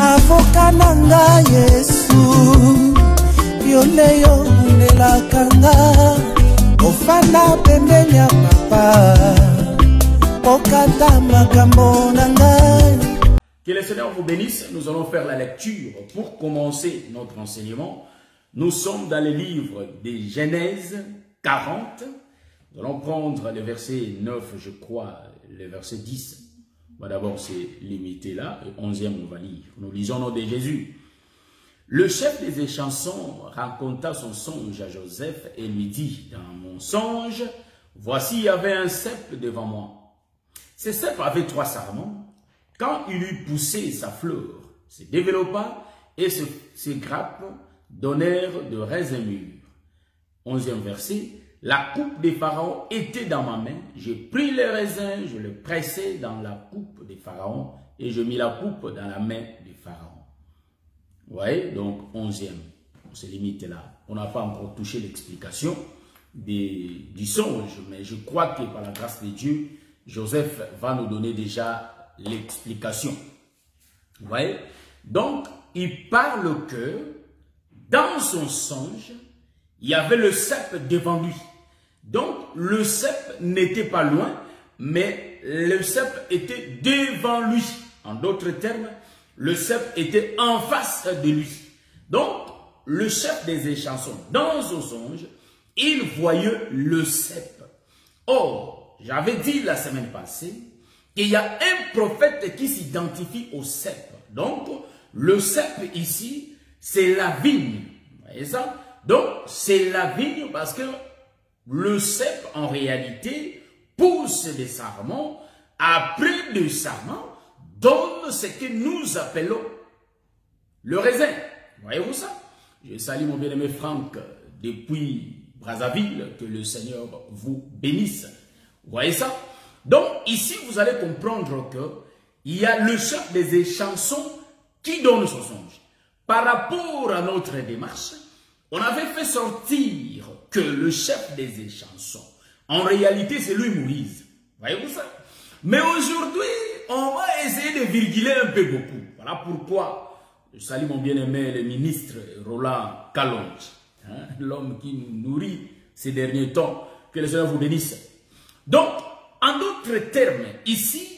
avocat nanga Yesu yoleyo nelakanga ofana pembeni ya papa okata makambo nanga. Que le Seigneur vous bénisse. Nous allons faire la lecture pour commencer notre enseignement. Nous sommes dans le livre de Genèse 40. Nous allons prendre le verset 9, je crois, le verset 10. On va d'abord se limiter là, et 11e on va lire. Nous lisons au nom de Jésus. Le chef des échansons raconta son songe à Joseph et lui dit, dans mon songe, voici il y avait un cep devant moi. Ce cep avait 3 sarments. Quand il eut poussé sa fleur, se développa et ses grappes donnèrent de raisins mûrs. 11e verset. La coupe des pharaons était dans ma main. J'ai pris les raisins, je les pressai dans la coupe des pharaons et je mis la coupe dans la main des pharaons. Vous voyez, donc 11e. On se limite là. On n'a pas encore touché l'explication du songe, mais je crois que par la grâce de Dieu, Joseph va nous donner déjà l'explication. Vous voyez? Donc, il parle que dans son songe, il y avait le cep devant lui. Donc, le cep n'était pas loin, mais le cep était devant lui. En d'autres termes, le cep était en face de lui. Donc, le chef des échansons, dans son songe, il voyait le cep. Or, j'avais dit la semaine passée qu'il y a un prophète qui s'identifie au cep. Donc, le cep ici, c'est la vigne. Vous voyez ça? Donc, c'est la vigne parce que le cep, en réalité, pousse des sarments. Après des sarments, donne ce que nous appelons le raisin. Voyez-vous ça? Je salue mon bien-aimé Franck depuis Brazzaville. Que le Seigneur vous bénisse. Vous voyez ça? Donc, ici, vous allez comprendre qu'il y a le chef des échansons qui donne son songe. Par rapport à notre démarche, on avait fait sortir que le chef des échansons, en réalité, c'est lui Moïse. Voyez-vous ça? Mais aujourd'hui, on va essayer de virguler un peu beaucoup. Voilà pourquoi je salue mon bien-aimé, le ministre Roland Kalonji, hein, l'homme qui nous nourrit ces derniers temps. Que le Seigneur vous bénisse. Donc, en d'autres termes, ici,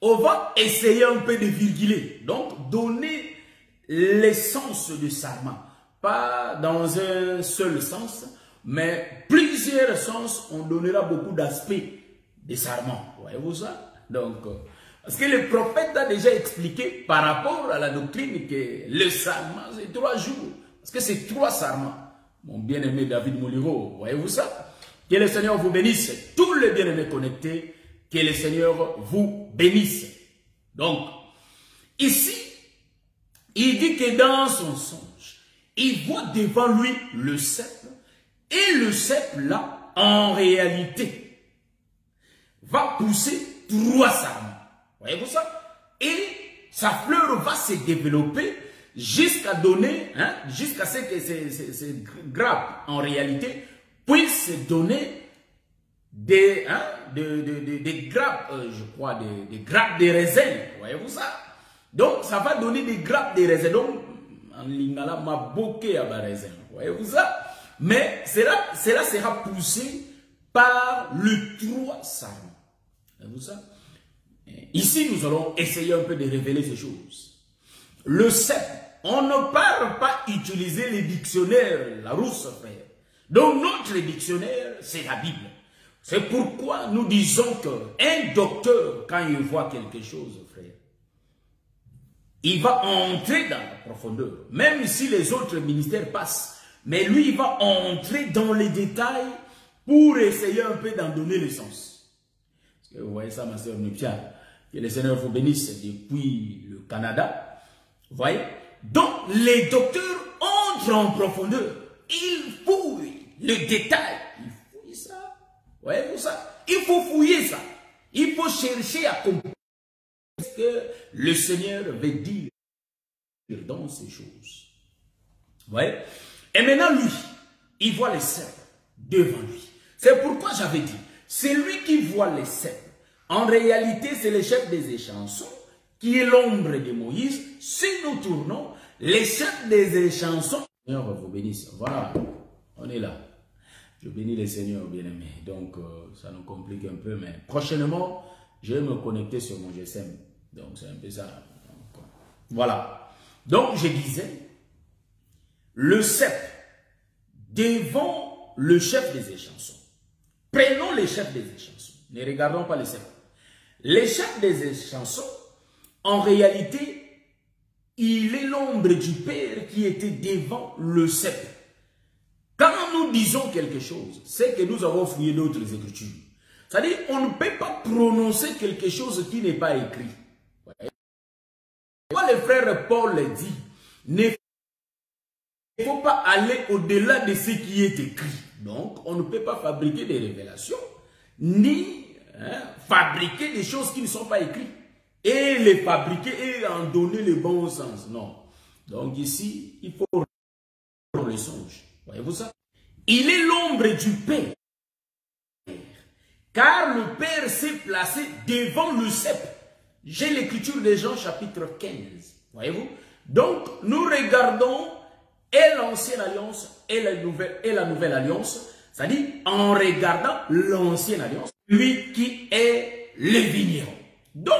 on va essayer un peu de virguler. Donc, donner l'essence du sarment. Pas dans un seul sens, mais plusieurs sens. On donnera beaucoup d'aspects des sarments. Voyez-vous ça? Donc, parce que le prophète a déjà expliqué par rapport à la doctrine que le sarment, c'est 3 jours. Parce que c'est 3 sarments. Mon bien-aimé David Mouliro, voyez-vous ça? Que le Seigneur vous bénisse. Tous les bien-aimés connectés, que le Seigneur vous bénisse. Donc, ici, il dit que dans son songe, il voit devant lui le cep. Et le cep là, en réalité, va pousser 3 sarments. Voyez-vous ça? Et sa fleur va se développer jusqu'à donner, hein, jusqu'à ce que ces grappes, en réalité, puissent donner des grappes, je crois, des grappes de raisin. Voyez-vous ça? Donc, ça va donner des grappes de raisin. Donc, en lingala, ma bokeh à raisin. Voyez-vous ça? Mais cela sera poussé par le 3 sarments. Voyez-vous ça? Ici, nous allons essayer un peu de révéler ces choses. Le cep, on ne parle pas utiliser les dictionnaires, la rousse, frère. Donc, notre dictionnaire, c'est la Bible. C'est pourquoi nous disons qu'un docteur, quand il voit quelque chose, frère, il va entrer dans la profondeur. Même si les autres ministères passent. Mais lui, il va entrer dans les détails pour essayer un peu d'en donner le sens. Est-ce que vous voyez ça, ma soeur Nupia? Que le Seigneur vous bénisse depuis le Canada. Vous voyez? Donc, les docteurs entrent en profondeur. Ils fouillent le détail. Ils fouillent ça. Voyez-vous ça? Il faut fouiller ça. Il faut chercher à comprendre ce que le Seigneur veut dire dans ces choses. Vous voyez? Et maintenant, lui, il voit les cèpes devant lui. C'est pourquoi j'avais dit, c'est lui qui voit les cèpes. En réalité, c'est le chef des échansons qui est l'ombre de Moïse. Si nous nous tournons, les chefs des chansons, Seigneur va vous bénisse. Voilà, on est là. Je bénis les seigneurs bien-aimés. Donc, ça nous complique un peu, mais prochainement, je vais me connecter sur mon GSM. Donc, c'est un peu ça. Donc, voilà. Donc, je disais, le sceptre devant le chef des chansons. Prenons les chefs des chansons. Ne regardons pas les sceptres. Les chefs des chansons, en réalité, il est l'ombre du Père qui était devant le sceptre. Quand nous disons quelque chose, c'est que nous avons fouillé d'autres écritures. C'est-à-dire, on ne peut pas prononcer quelque chose qui n'est pas écrit. Quand le frère Paul dit, il ne faut pas aller au-delà de ce qui est écrit. Donc, on ne peut pas fabriquer des révélations, ni fabriquer des choses qui ne sont pas écrites. Et les fabriquer et en donner le bon sens. Non. Donc ici, il faut le songe. Voyez-vous ça? Il est l'ombre du Père. Car le Père s'est placé devant le sceptre. J'ai l'écriture de Jean chapitre 15. Voyez-vous? Donc, nous regardons et l'ancienne alliance et la nouvelle alliance. C'est-à-dire, en regardant l'ancienne alliance, lui qui est le vigneron. Donc,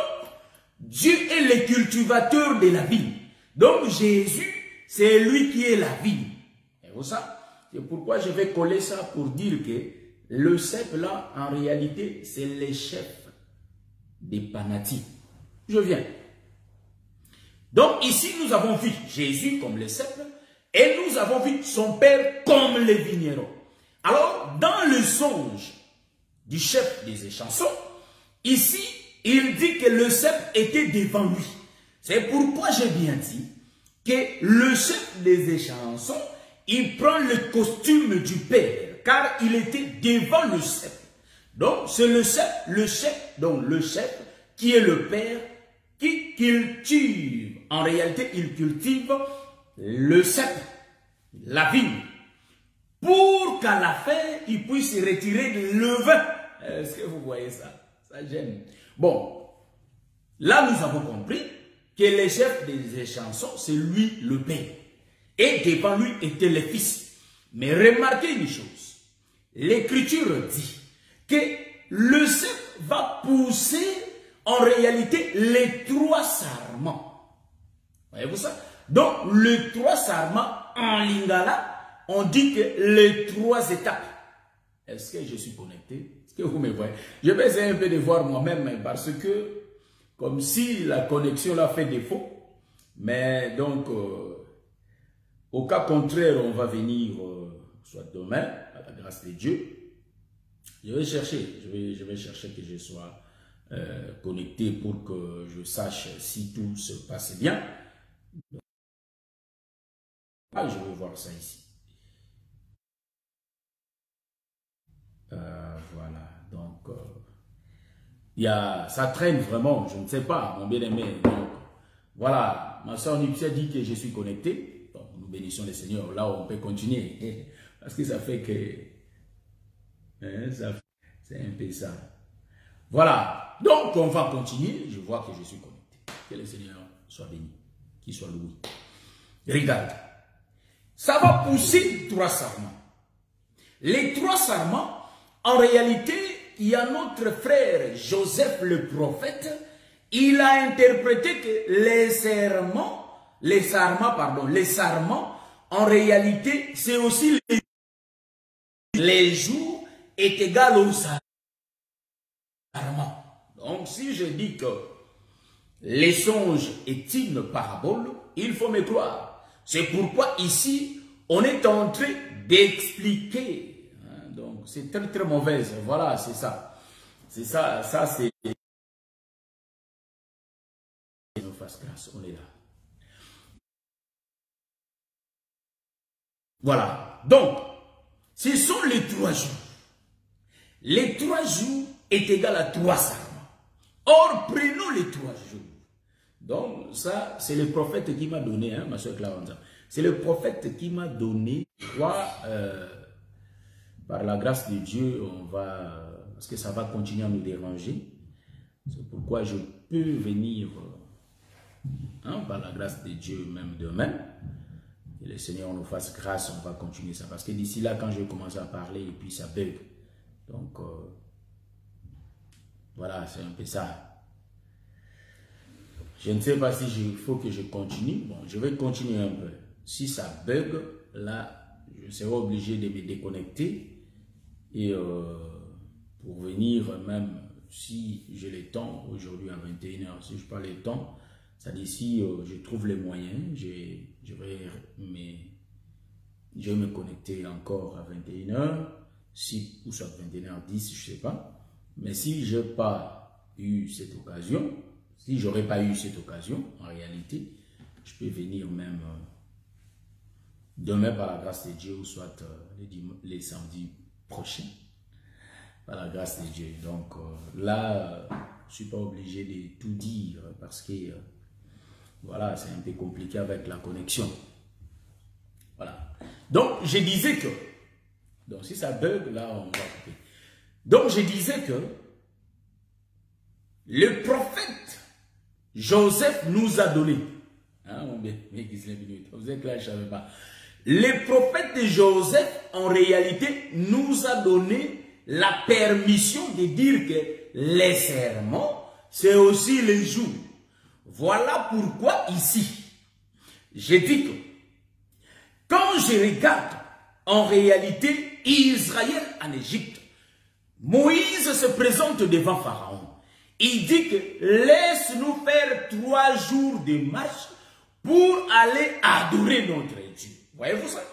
Dieu est le cultivateur de la vie. Donc Jésus, c'est lui qui est la vie. Et vous savez, c'est pourquoi je vais coller ça pour dire que le cep là, en réalité, c'est le chef des Panati. Je viens. Donc ici, nous avons vu Jésus comme le cep et nous avons vu son père comme le vigneron. Alors, dans le songe du chef des chansons, ici, il dit que le sceptre était devant lui. C'est pourquoi j'ai bien dit que le chef des chansons, il prend le costume du Père, car il était devant le sceptre. Donc, c'est le chef qui est le Père, qui cultive. En réalité, il cultive le sceptre, la vigne, pour qu'à la fin, il puisse retirer le vin. Est-ce que vous voyez ça? Ça gêne. Bon, là nous avons compris que le chef des chansons, c'est lui le Père. Et devant lui était le Fils. Mais remarquez une chose. L'Écriture dit que le sceptre va pousser en réalité les trois sarments. Voyez-vous ça? Donc, les trois sarments en lingala, on dit que les trois étapes. Est-ce que je suis connecté? Est-ce que vous me voyez? Je vais essayer un peu de voir moi-même parce que, comme si la connexion là fait défaut. Mais donc, au cas contraire, on va venir, soit demain, à la grâce de Dieu. Je vais chercher, je vais chercher que je sois connecté pour que je sache si tout se passe bien. Ah, je vais voir ça ici. Voilà, donc ça traîne vraiment, je ne sais pas, mon bien-aimé. Donc voilà, ma soeur Nipsia dit que je suis connecté. Donc, nous bénissons le Seigneur. Là, on peut continuer parce que ça fait que c'est un peu ça. Voilà, donc on va continuer. Je vois que je suis connecté. Que le Seigneur soit béni, qu'il soit loué. Regarde, ça va pousser trois sarments. Les trois sarments. En réalité, il y a notre frère Joseph le prophète, il a interprété que les sarments, en réalité, c'est aussi les jours est égal aux sarments. Donc, si je dis que les songes est une parabole, il faut me croire. C'est pourquoi ici, on est en train d'expliquer. Donc, c'est très très mauvaise. Voilà, c'est ça. C'est ça, ça c'est... Nous fasse grâce, on est là. Voilà. Donc, ce sont les 3 jours. Les 3 jours est égal à 3 sarments. Or, prenons les 3 jours. Donc, ça, c'est le prophète qui m'a donné, hein, ma soeur Claudia. C'est le prophète qui m'a donné 3... par la grâce de Dieu, on va, parce que ça va continuer à nous déranger. C'est pourquoi je peux venir Hein, par la grâce de Dieu, même demain. Que le Seigneur nous fasse grâce, on va continuer ça. Parce que d'ici là, quand je vais commencer à parler, et puis ça bug. Donc, voilà, c'est un peu ça. Je ne sais pas si il faut que je continue. Bon, je vais continuer un peu. Si ça bug, là, je serai obligé de me déconnecter. Et pour venir, même si j'ai le temps, aujourd'hui à 21 h, si je parle le temps, ça dit si je trouve les moyens, je vais me connecter encore à 21 h, si, ou soit 21 h 10, je ne sais pas. Mais si je n'ai pas eu cette occasion, si je n'aurais pas eu cette occasion, en réalité, je peux venir même demain par la grâce de Dieu, ou soit les samedis prochains, par la grâce de Dieu. Donc là, je ne suis pas obligé de tout dire parce que voilà, c'est un peu compliqué avec la connexion. Voilà. Donc, je disais que, donc si ça bug, là, on va couper. Donc, je disais que le prophète Joseph nous a donné. Hein, vous êtes là, je ne savais pas. Le prophète de Joseph, en réalité, nous a donné la permission de dire que les serments, c'est aussi les jours. Voilà pourquoi ici, j'ai dit que quand je regarde en réalité Israël en Égypte, Moïse se présente devant Pharaon. Il dit que laisse-nous faire 3 jours de marche pour aller adorer notre Dieu. Voyez-vous ça?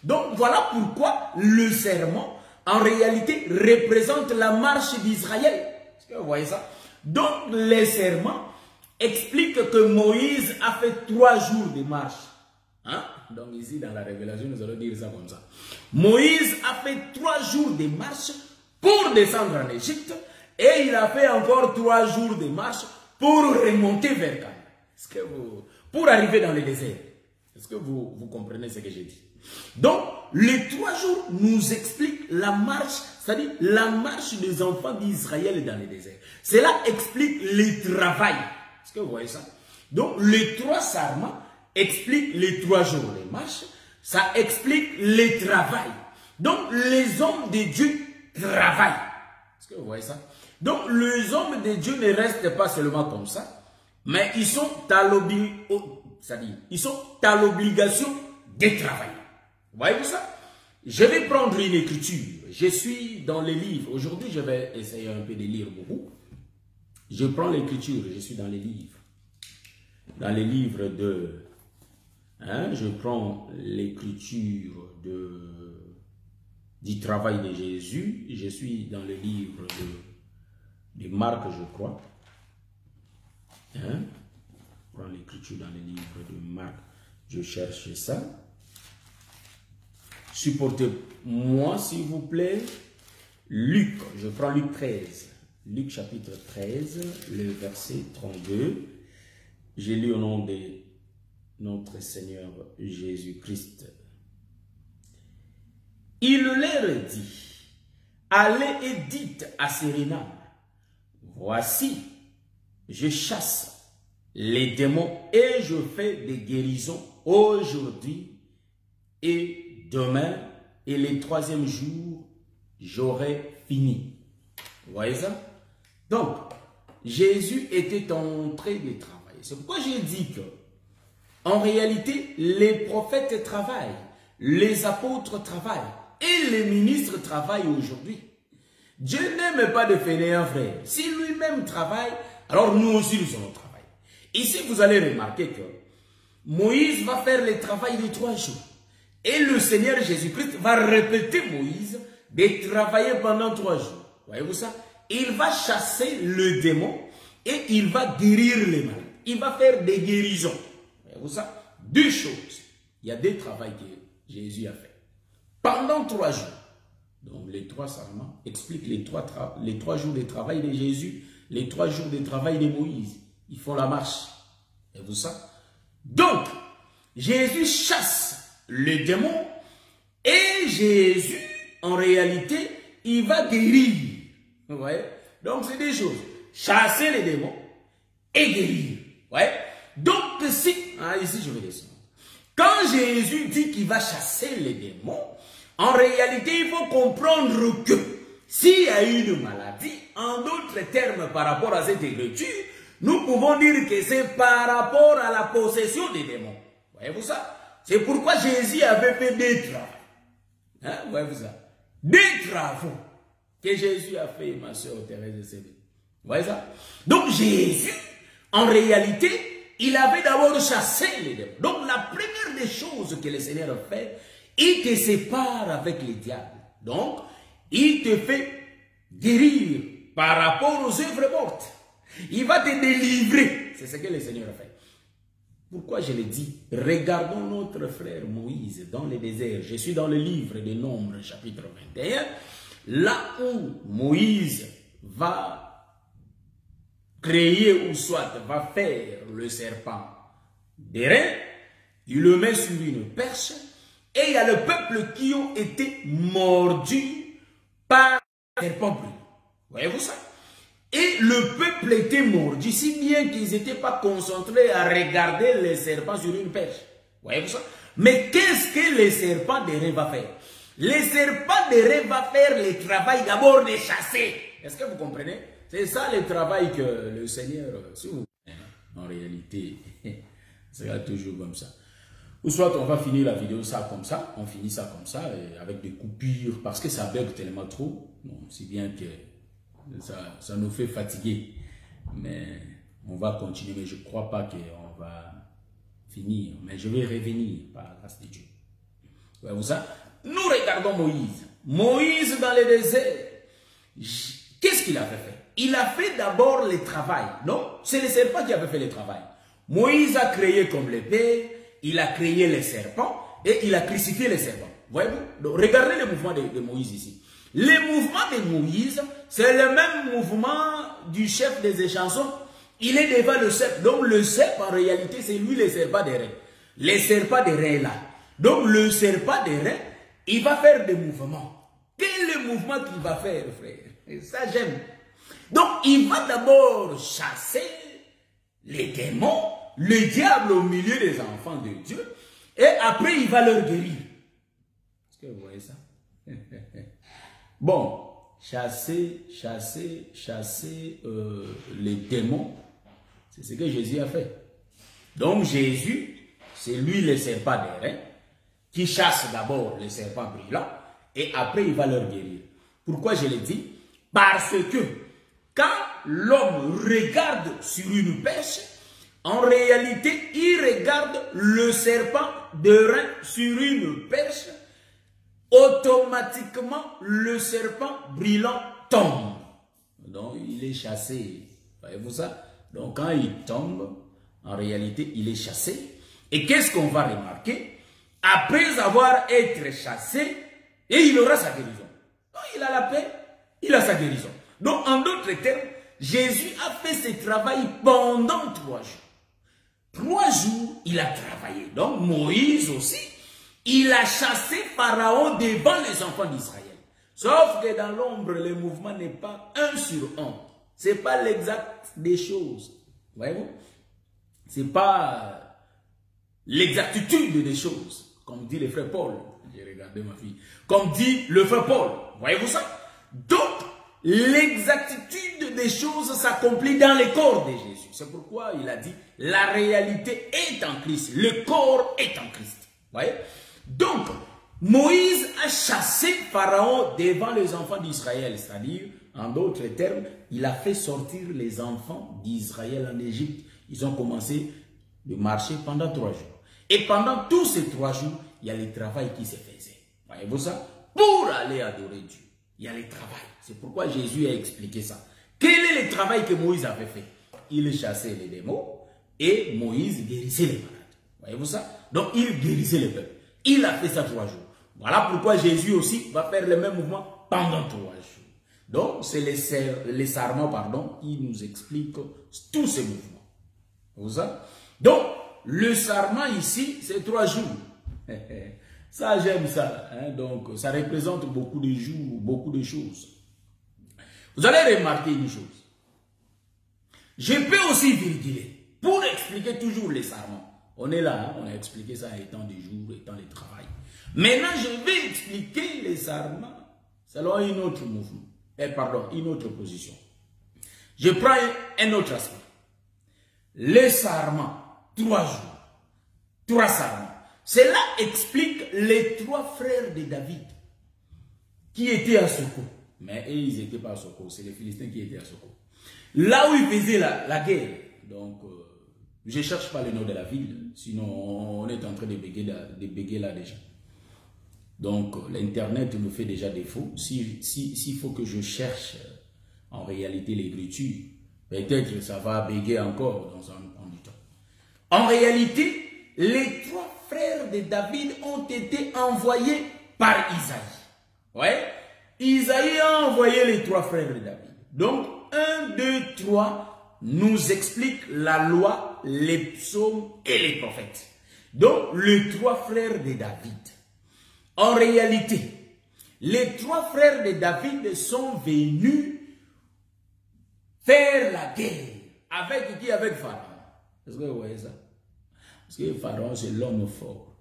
Donc voilà pourquoi le serment en réalité représente la marche d'Israël. Est-ce que vous voyez ça? Donc les serments expliquent que Moïse a fait 3 jours de marche. Hein? Donc ici dans la révélation nous allons dire ça comme ça. Moïse a fait 3 jours de marche pour descendre en Égypte et il a fait encore 3 jours de marche pour remonter vers Canaan. Est-ce que pour arriver dans le désert. Est-ce que vous comprenez ce que j'ai dit? Donc, les 3 jours nous expliquent la marche, c'est-à-dire la marche des enfants d'Israël dans le désert. Cela explique le travail. Est-ce que vous voyez ça? Donc, les 3 serments expliquent les 3 jours de marche. Ça explique le travail. Donc, les hommes de Dieu travaillent. Est-ce que vous voyez ça? Donc, les hommes de Dieu ne restent pas seulement comme ça, mais ils sont à l'obligation de travailler. Voyez-vous ça? Je vais prendre une écriture. Je suis dans les livres. Aujourd'hui, je vais essayer un peu de lire beaucoup. Je prends l'écriture. Je suis dans les livres. Dans les livres de... Hein, je prends l'écriture du travail de Jésus. Je suis dans le livre de Marc, je crois. Hein? Je prends l'écriture dans le livre de Marc. Je cherche ça. Supportez-moi, s'il vous plaît. Luc, je prends Luc 13. Luc chapitre 13, le verset 32. J'ai lu au nom de notre Seigneur Jésus-Christ. Il leur dit, allez et dites à Sérénam, voici, je chasse les démons et je fais des guérisons aujourd'hui et demain et le 3e jour, j'aurai fini. Vous voyez ça? Donc, Jésus était en train de travailler. C'est pourquoi j'ai dit que, en réalité, les prophètes travaillent, les apôtres travaillent et les ministres travaillent aujourd'hui. Dieu n'aime pas de fainéants, frère. Si lui-même travaille, alors nous aussi nous allons travailler. Ici, vous allez remarquer que Moïse va faire le travail de 3 jours. Et le Seigneur Jésus-Christ va répéter Moïse de travailler pendant 3 jours. Voyez-vous ça? Il va chasser le démon et il va guérir les malades. Il va faire des guérisons. Voyez-vous ça? 2 choses. Il y a 2 travaux que Jésus a fait. Pendant 3 jours. Donc les 3 serments expliquent les 3 jours de travail de Jésus, les 3 jours de travail de Moïse. Ils font la marche. Voyez-vous ça? Donc, Jésus chasse le démon et Jésus, en réalité, il va guérir. Vous voyez? Donc, c'est 2 choses. Chasser les démons et guérir. Vous voyez? Donc, que si, ici je vais descendre. Quand Jésus dit qu'il va chasser les démons, en réalité, il faut comprendre que s'il y a une maladie, en d'autres termes par rapport à cette écriture, nous pouvons dire que c'est par rapport à la possession des démons. Voyez-vous ça? C'est pourquoi Jésus avait fait des travaux. Voyez-vous ça? Des travaux que Jésus a fait, ma soeur Thérèse de Cébé. Vous voyez ça? Donc Jésus, en réalité, il avait d'abord chassé les démons. Donc la première des choses que le Seigneur a fait, il te sépare avec les diables. Donc, il te fait guérir par rapport aux œuvres mortes. Il va te délivrer. C'est ce que le Seigneur a fait. Pourquoi je le dis? Regardons notre frère Moïse dans le désert. Je suis dans le livre des Nombres, chapitre 21. Là où Moïse va créer ou soit va faire le serpent d'airain, il le met sur une perche et il y a le peuple qui ont été mordus par le serpent brûlant. Voyez-vous ça? Et le peuple était mordu, si bien qu'ils n'étaient pas concentrés à regarder les serpents sur une perche. Voyez-vous ça? Mais qu'est-ce que le serpent d'airain va faire? Le serpent d'airain va faire le travail d'abord de chasser. Est-ce que vous comprenez? C'est ça le travail que le Seigneur, si vous en réalité, c'est toujours comme ça. Ou soit on va finir la vidéo ça comme ça, on finit ça comme ça, et avec des coupures, parce que ça bug tellement trop, bon, si bien que ça nous fait fatiguer. Mais on va continuer, mais je ne crois pas qu'on va finir. Mais je vais revenir par la grâce de Dieu. Voyez-vous ça? Nous regardons Moïse. Moïse dans le désert. Qu'est-ce qu'il avait fait? Il a fait d'abord le travail. Non, c'est le serpent qui avait fait le travail. Moïse a créé comme le Père, il a créé les serpents et il a crucifié les serpents. Voyez-vous? Regardez le mouvement de Moïse ici. Le mouvement de Moïse, c'est le même mouvement du chef des échansons. Il est devant le cep. Donc le cep, en réalité, c'est lui le serpent d'airain. Le serpent d'airain là. Donc le serpent d'airain, il va faire des mouvements. Quel est le mouvement qu'il va faire, frère? Et ça, j'aime. Donc il va d'abord chasser les démons, le diable au milieu des enfants de Dieu. Et après, il va leur guérir. Est-ce que vous voyez ça? Bon, chasser les démons, c'est ce que Jésus a fait. Donc Jésus, c'est lui le serpent d'airain, qui chasse d'abord les serpents brûlants, et après il va leur guérir. Pourquoi je le dis? Parce que quand l'homme regarde sur une perche, en réalité, il regarde le serpent d'airain sur une perche, automatiquement, le serpent brûlant tombe. Donc, il est chassé. Voyez-vous ça? Donc, quand il tombe, en réalité, il est chassé. Et qu'est-ce qu'on va remarquer? Après avoir été chassé, et il aura sa guérison. Donc, il a la paix, il a sa guérison. Donc, en d'autres termes, Jésus a fait ce travail pendant 3 jours. 3 jours, il a travaillé. Donc, Moïse aussi, il a chassé Pharaon devant les enfants d'Israël. Sauf que dans l'ombre, le mouvement n'est pas 1 sur 1. Ce n'est pas l'exact des choses. Voyez-vous? Ce n'est pas l'exactitude des choses. Comme dit le frère Paul. J'ai regardé ma fille. Comme dit le frère Paul. Voyez-vous ça? Donc, l'exactitude des choses s'accomplit dans le corps de Jésus. C'est pourquoi il a dit, la réalité est en Christ. Le corps est en Christ. Voyez? Donc, Moïse a chassé Pharaon devant les enfants d'Israël, c'est-à-dire, en d'autres termes, il a fait sortir les enfants d'Israël en Égypte. Ils ont commencé de marcher pendant 3 jours. Et pendant tous ces 3 jours, il y a le travail qui se faisait. Voyez-vous ça? Pour aller adorer Dieu, il y a le travail. C'est pourquoi Jésus a expliqué ça. Quel est le travail que Moïse avait fait? Il chassait les démons et Moïse guérissait les malades. Voyez-vous ça? Donc, il guérissait les peuples. Il a fait ça 3 jours. Voilà pourquoi Jésus aussi va faire le même mouvement pendant 3 jours. Donc, c'est les sarments, pardon, qui nous expliquent tous ces mouvements. Vous savez? Donc, le sarment ici, c'est 3 jours. Ça, j'aime ça. Hein? Donc, ça représente beaucoup de jours, beaucoup de choses. Vous allez remarquer une chose. Je peux aussi virguler. pour expliquer toujours les sarments. On est là, hein, on a expliqué ça étant des jours, étant les travail. Maintenant, je vais expliquer les sarments selon une autre mouvement. Une autre position. Je prends un autre aspect. Les sarments, 3 jours, 3 sarments. Cela explique les 3 frères de David qui étaient à Soko. Mais ils n'étaient pas à Soko, c'est les Philistins qui étaient à Soko. Là où ils faisaient la guerre. Donc, je ne cherche pas le nom de la ville, sinon on est en train de bégayer là déjà. Donc, l'Internet nous fait déjà défaut. S'il faut que je cherche en réalité l'écriture, peut-être que ça va bégayer encore dans un du temps. En réalité, les 3 frères de David ont été envoyés par Isaïe. Ouais? Isaïe a envoyé les 3 frères de David. Donc, 1, 2, 3 nous explique la loi, les psaumes et les prophètes. Donc, les 3 frères de David. En réalité, les 3 frères de David sont venus faire la guerre. Avec qui? Avec Pharaon. Est-ce que vous voyez ça? Parce que Pharaon, c'est l'homme fort.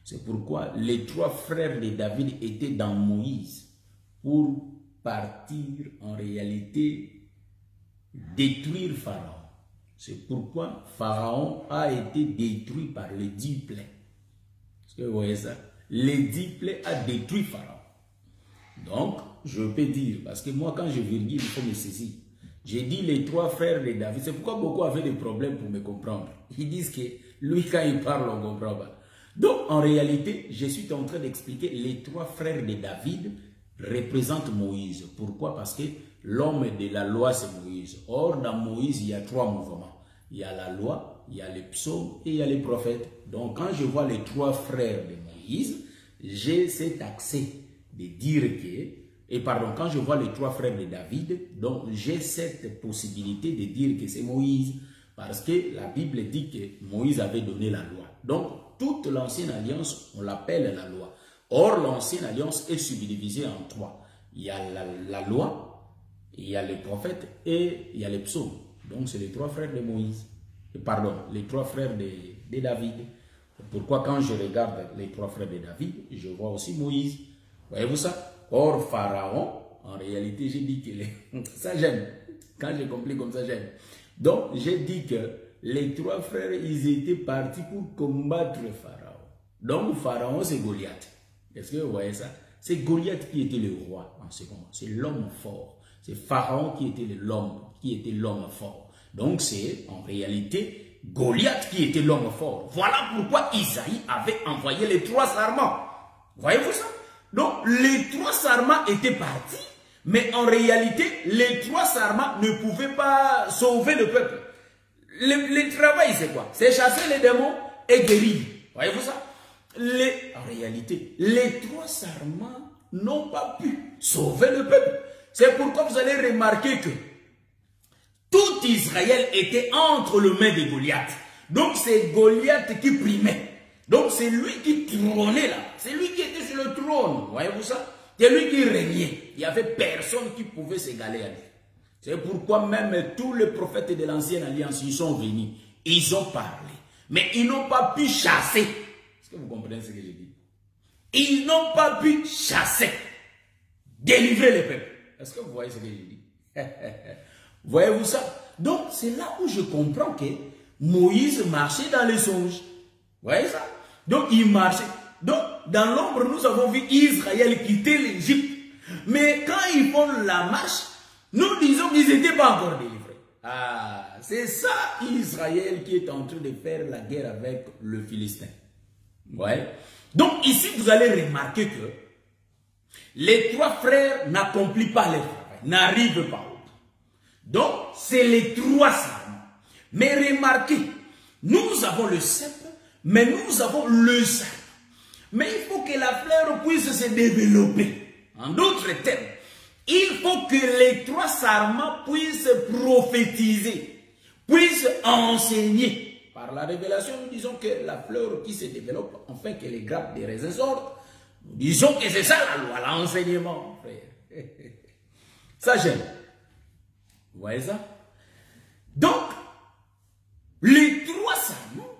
C'est pourquoi les 3 frères de David étaient dans Moïse pour partir en réalité détruire Pharaon. C'est pourquoi Pharaon a été détruit par les 10 plaies. Est-ce que vous voyez ça? Les 10 plaies a détruit Pharaon. Donc, je peux dire, parce que moi, quand je virgule, il faut me saisir. J'ai dit les 3 frères de David. C'est pourquoi beaucoup avaient des problèmes pour me comprendre. Ils disent que lui, quand il parle, on ne comprend pas. Donc, en réalité, je suis en train d'expliquer les 3 frères de David représentent Moïse. Pourquoi? Parce que l'homme de la loi, c'est Moïse. Or, dans Moïse, il y a 3 mouvements. Il y a la loi, il y a les psaumes et il y a les prophètes. Donc, quand je vois les 3 frères de Moïse, j'ai cet accès de dire que, quand je vois les 3 frères de David, donc j'ai cette possibilité de dire que c'est Moïse, parce que la Bible dit que Moïse avait donné la loi. Donc, toute l'ancienne alliance, on l'appelle la loi. Or, l'ancienne alliance est subdivisée en 3. Il y a la loi, il y a les prophètes et il y a les psaumes. Donc, c'est les 3 frères de Moïse. Les 3 frères de David. Pourquoi quand je regarde les 3 frères de David, je vois aussi Moïse. Voyez-vous ça? Or, Pharaon, en réalité, j'ai dit que ça j'aime. Quand j'ai compris comme ça, j'aime. Donc, j'ai dit que les 3 frères, ils étaient partis pour combattre Pharaon. Donc, Pharaon, c'est Goliath. Est-ce que vous voyez ça? C'est Goliath qui était le roi en ce moment. C'est l'homme fort. C'est Pharaon qui était l'homme fort. Donc, c'est en réalité Goliath qui était l'homme fort. Voilà pourquoi Isaïe avait envoyé les 3 sarments. Voyez-vous ça? Donc, les 3 sarments étaient partis, mais en réalité, les 3 sarments ne pouvaient pas sauver le peuple. Le travail, c'est quoi? C'est chasser les démons et guérir. Voyez-vous ça? En réalité, les 3 sarments n'ont pas pu sauver le peuple. C'est pourquoi vous allez remarquer que tout Israël était entre les mains de Goliath. Donc, c'est Goliath qui primait. Donc, c'est lui qui trônait là. C'est lui qui était sur le trône. Voyez-vous ça? C'est lui qui régnait. Il n'y avait personne qui pouvait s'égaler à lui. C'est pourquoi même tous les prophètes de l'ancienne alliance, ils sont venus. Ils ont parlé. Mais ils n'ont pas pu chasser. Est-ce que vous comprenez ce que je dis? Ils n'ont pas pu chasser. Délivrer le peuple. Est-ce que vous voyez ce que je dis? Voyez-vous ça? Donc, c'est là où je comprends que Moïse marchait dans les songes. Vous voyez ça? Donc, il marchait. Donc, dans l'ombre, nous avons vu Israël quitter l'Égypte. Mais quand ils font la marche, nous disons qu'ils n'étaient pas encore délivrés. Ah, c'est ça Israël qui est en train de faire la guerre avec le Philistin. Ouais. Donc, ici, vous allez remarquer que les 3 frères n'accomplissent pas leur travail, n'arrivent pas au bout. Donc, c'est les 3 sarments. Mais remarquez, nous avons le cep, mais nous avons le sarment. Mais il faut que la fleur puisse se développer. En d'autres termes, il faut que les 3 sarments puissent prophétiser, puissent enseigner. Par la révélation, nous disons que la fleur qui se développe, enfin que les grappes des raisins sortent, nous disons que c'est ça la loi, l'enseignement, frère. Ça j'aime. Vous voyez ça? Donc, les 3 sarments,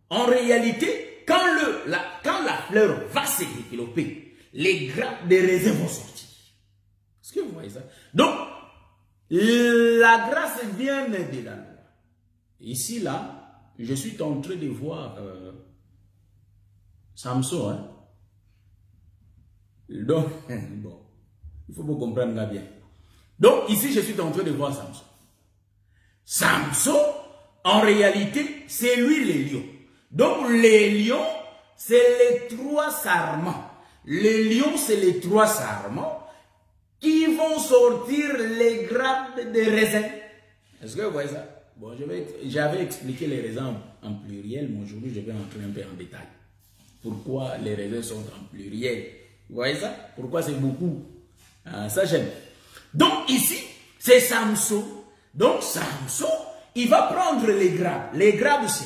en réalité, quand la fleur va se développer, les grappes de raisin vont sortir. Est-ce que vous voyez ça? Donc, la grâce vient de la loi. Ici, là, je suis en train de voir Samson. Hein? Donc, bon, il faut vous comprendre bien. Donc, ici, je suis en train de voir Samson. Samson, en réalité, c'est lui les lions. Donc, les lions, c'est les 3 sarments. Les lions, c'est les 3 sarments qui vont sortir les grappes de raisin. Est-ce que vous voyez ça? Bon, j'avais expliqué les raisins en pluriel, mais aujourd'hui, je vais entrer un peu en détail. Pourquoi les raisins sont en pluriel? Vous voyez ça? Pourquoi c'est beaucoup? Ça, j'aime. Donc, ici, c'est Samson. Donc, Samson, il va prendre les grappes. Les grappes aussi.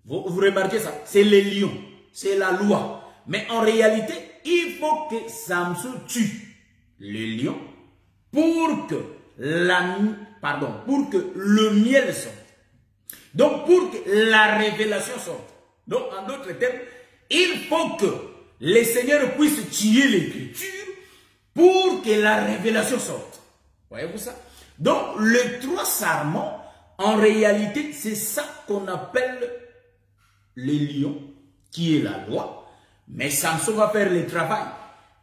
Vous remarquez ça? C'est les lions. C'est la loi. Mais en réalité, il faut que Samson tue les lions pour que pour que le miel sorte. Donc, pour que la révélation sorte. Donc, en d'autres termes, il faut que le Seigneur puisse tuer l'écriture pour que la révélation sorte. Voyez-vous ça? Donc, les 3 sarments, en réalité, c'est ça qu'on appelle les lions, qui est la loi. Mais Samson va faire le travail.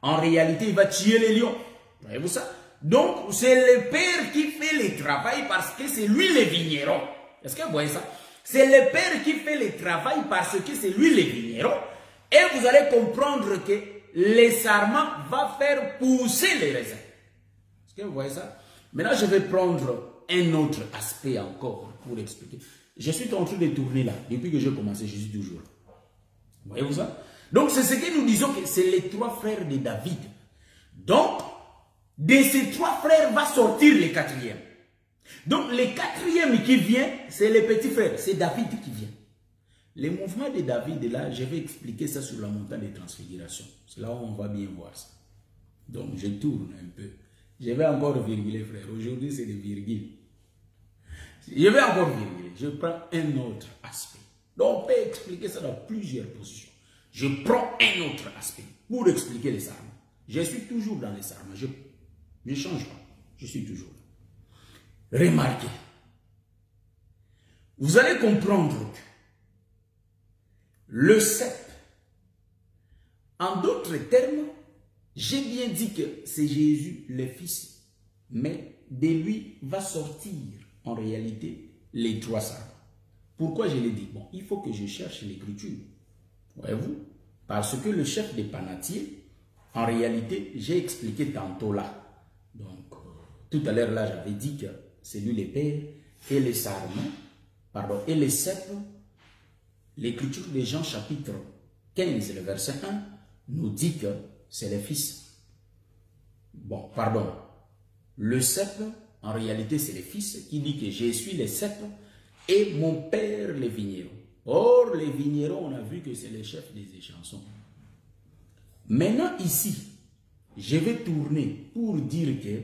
En réalité, il va tuer les lions. Voyez-vous ça? Donc, c'est le Père qui fait le travail parce que c'est lui le vigneron. Est-ce que vous voyez ça? C'est le Père qui fait le travail parce que c'est lui le vigneron. Et vous allez comprendre que les sarments va faire pousser les raisins. Est-ce que vous voyez ça? Maintenant, je vais prendre un autre aspect encore pour expliquer. Je suis en train de tourner là. Depuis que j'ai commencé, je suis toujours là. Voyez-vous ça? Donc, c'est ce que nous disons que c'est les 3 frères de David. Donc, de ces 3 frères va sortir le 4e. Donc, le 4e qui vient, c'est le petit frère. C'est David qui vient. Les mouvements de David, là, je vais expliquer ça sur la montagne de transfiguration. C'est là où on va bien voir ça. Donc, je tourne un peu. Je vais encore virguler, frère. Aujourd'hui, c'est des virgules. Je vais encore virguler. Je prends un autre aspect. Donc, on peut expliquer ça dans plusieurs positions. Je prends un autre aspect pour expliquer les sarments. Je suis toujours dans les sarments. Je ne change pas. Je suis toujours là. Remarquez. Vous allez comprendre que le cep, en d'autres termes, j'ai bien dit que c'est Jésus le Fils, mais de lui va sortir en réalité les 3 sarments. Pourquoi je l'ai dit? Bon, il faut que je cherche l'écriture. Voyez-vous? Parce que le chef des panatiers, en réalité, j'ai expliqué tantôt là. Donc, tout à l'heure là, j'avais dit que c'est lui le Père et les sarments, pardon, et les cèpes. L'écriture de Jean chapitre 15, le verset 1, nous dit que c'est le Fils. Bon, pardon. Le cep, en réalité, c'est le Fils qui dit que je suis le cep et mon Père les vignerons. Or, les vignerons, on a vu que c'est le chef des échansons. Maintenant, ici, je vais tourner pour dire que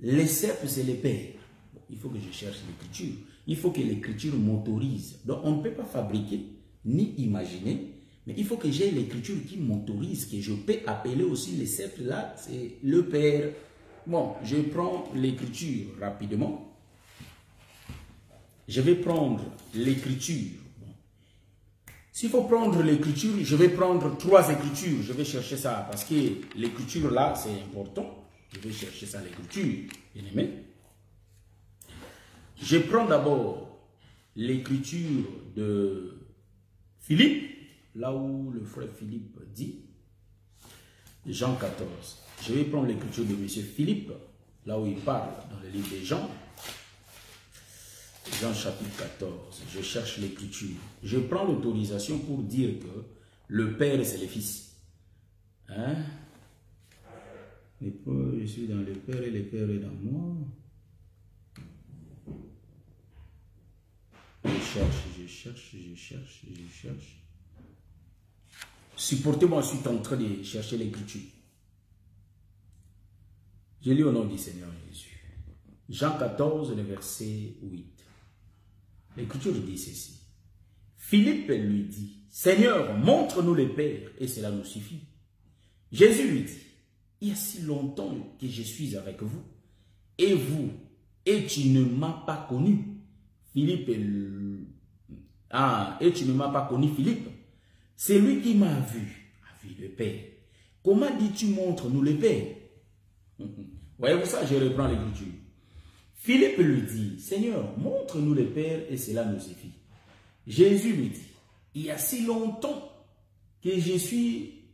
les cep, c'est le Père. Bon, il faut que je cherche l'écriture. Il faut que l'écriture m'autorise. Donc, on ne peut pas fabriquer ni imaginer, mais il faut que j'ai l'écriture qui m'autorise, que je peux appeler aussi les cep là, c'est le Père. Bon, je prends l'écriture rapidement. Je vais prendre l'écriture. Bon. S'il faut prendre l'écriture, je vais prendre 3 écritures. Je vais chercher ça parce que l'écriture là, c'est important. Je vais chercher ça, l'écriture, bien aimé. Je prends d'abord l'écriture de Philippe, là où le frère Philippe dit, Jean 14. Je vais prendre l'écriture de M. Philippe, là où il parle dans le livre de Jean. Jean chapitre 14, je cherche l'écriture. Je prends l'autorisation pour dire que le Père c'est le Fils. Hein? Je suis dans le Père et le Père est dans moi. Je cherche. Supportez-moi, je suis en train de chercher l'écriture. Je lis au nom du Seigneur Jésus. Jean 14, le verset 8. l'Écriture dit ceci. Philippe lui dit, Seigneur, montre-nous le Père et cela nous suffit. Jésus lui dit, il y a si longtemps que je suis avec vous et tu ne m'as pas connu. Philippe, et tu ne m'as pas connu, Philippe. C'est lui qui m'a vu, a vu le Père. Comment dis-tu montre-nous le Père? Voyez-vous ça, je reprends l'Écriture. Philippe lui dit, Seigneur, montre-nous le Père et cela nous suffit. Jésus lui dit, il y a si longtemps que je suis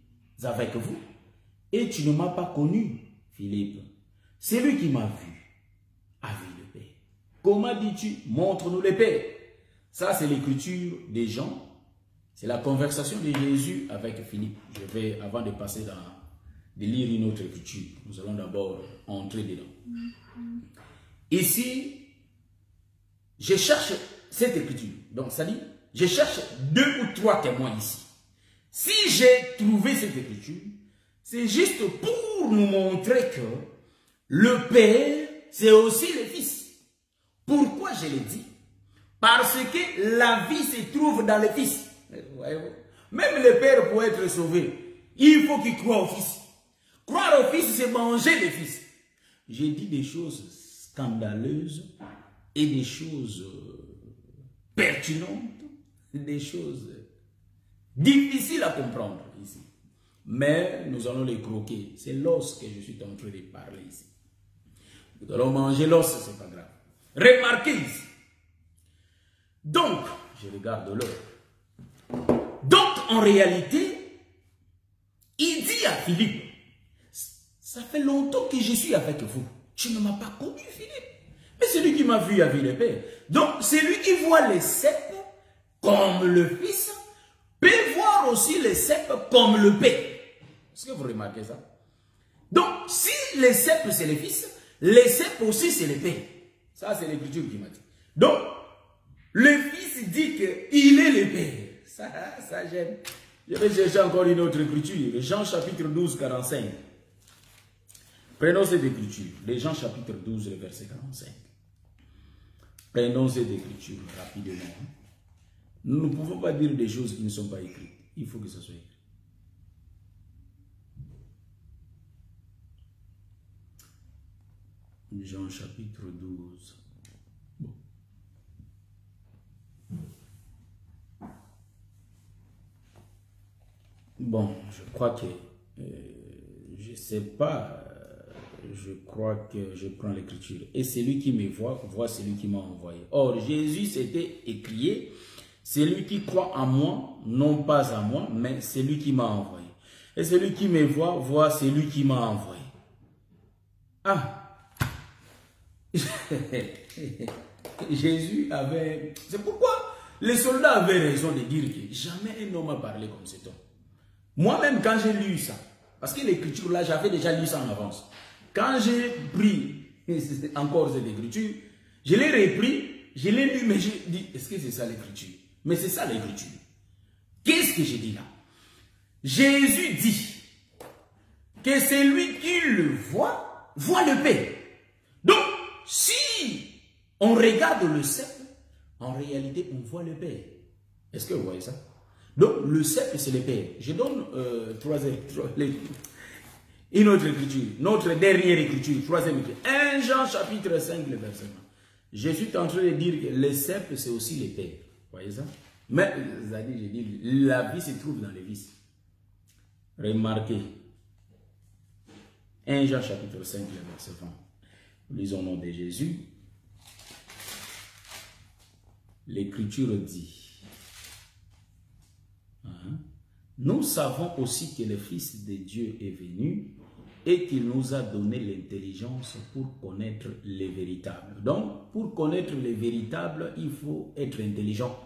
avec vous et tu ne m'as pas connu, Philippe. C'est lui qui m'a vu, a vu le Père. Comment dis-tu, montre-nous le Père? Ça, c'est l'écriture des gens. C'est la conversation de Jésus avec Philippe. Je vais, avant de passer de lire une autre écriture, nous allons d'abord entrer dedans. Ici, je cherche cette écriture. Donc, ça dit, je cherche 2 ou 3 témoins ici. Si j'ai trouvé cette écriture, c'est juste pour nous montrer que le Père, c'est aussi le Fils. Pourquoi je l'ai dit? Parce que la vie se trouve dans le Fils. Même le Père, pour être sauvé, il faut qu'il croie au Fils. Croire au Fils, c'est manger le Fils. J'ai dit des choses scandaleuses et des choses pertinentes, des choses difficiles à comprendre ici. Mais nous allons les croquer. C'est l'os que je suis en train de parler ici. Nous allons manger l'os, c'est pas grave. Remarquez ici. Donc, je regarde l'heure. Donc, en réalité, il dit à Philippe, ça fait longtemps que je suis avec vous. Tu ne m'as pas connu, Philippe. Mais celui qui m'a vu a vu le Père. Donc, celui qui voit les cèpes comme le Fils, peut voir aussi les cèpes comme le Père. Est-ce que vous remarquez ça? Donc, si les cèpes c'est le Fils, les cèpes aussi c'est le Père. Ça, c'est l'écriture qui m'a dit. Donc, le Fils dit qu'il est le Père. Ça j'aime. Je vais chercher encore une autre écriture. Jean chapitre 12, 45. Prenons cette écriture. Les Jean chapitre 12, le verset 45. Prenons cette écriture rapidement. Nous ne pouvons pas dire des choses qui ne sont pas écrites. Il faut que ça soit écrit. Jean chapitre 12. Bon, je crois que, je ne sais pas, je crois que je prends l'écriture. Et celui qui me voit, voit celui qui m'a envoyé. Or, Jésus s'était écrié, celui qui croit en moi, non pas à moi, mais celui qui m'a envoyé. Et celui qui me voit, voit celui qui m'a envoyé. Ah! Jésus avait... C'est pourquoi les soldats avaient raison de dire que jamais un homme a parlé comme cet homme. Moi-même, quand j'ai lu ça, parce que l'écriture là, j'avais déjà lu ça en avance. Quand j'ai pris encore cette écriture, je l'ai repris, je l'ai lu, mais j'ai dit, est-ce que c'est ça l'écriture? Mais c'est ça l'écriture. Qu'est-ce que j'ai dit là? Jésus dit que celui qui le voit, voit le Père. Donc, si on regarde le cèpe, en réalité, on voit le Père. Est-ce que vous voyez ça? Donc, le cèpe, c'est le Père. Je donne une autre écriture, notre dernière écriture, troisième écriture. 1 Jean chapitre 5, le verset 1. Je suis en train de dire que le cèpe, c'est aussi le Père. Vous voyez ça? Mais, j'ai dit, la vie se trouve dans les vices. Remarquez. 1 Jean chapitre 5, le verset 20. Lisons au nom de Jésus. L'écriture dit, nous savons aussi que le Fils de Dieu est venu et qu'il nous a donné l'intelligence pour connaître les véritables. Donc, pour connaître les véritables, il faut être intelligent.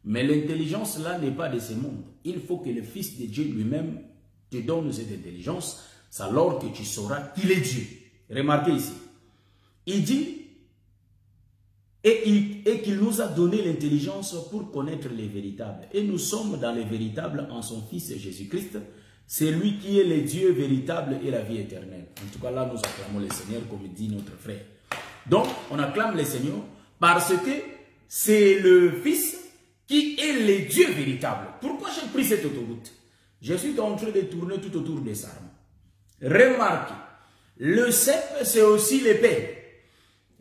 Mais l'intelligence là n'est pas de ce monde. Il faut que le Fils de Dieu lui-même te donne cette intelligence, c'est alors que tu sauras qu'il est Dieu. Remarquez ici. Il dit, et qu'il nous a donné l'intelligence pour connaître les véritables. Et nous sommes dans les véritables en son Fils Jésus-Christ. C'est lui qui est le Dieu véritable et la vie éternelle. En tout cas, là, nous acclamons le Seigneur, comme dit notre frère. Donc, on acclame le Seigneur parce que c'est le Fils qui est le Dieu véritable. Pourquoi j'ai pris cette autoroute? Je suis en train de tourner tout autour des sarments. Remarquez, le cep, c'est aussi le Père.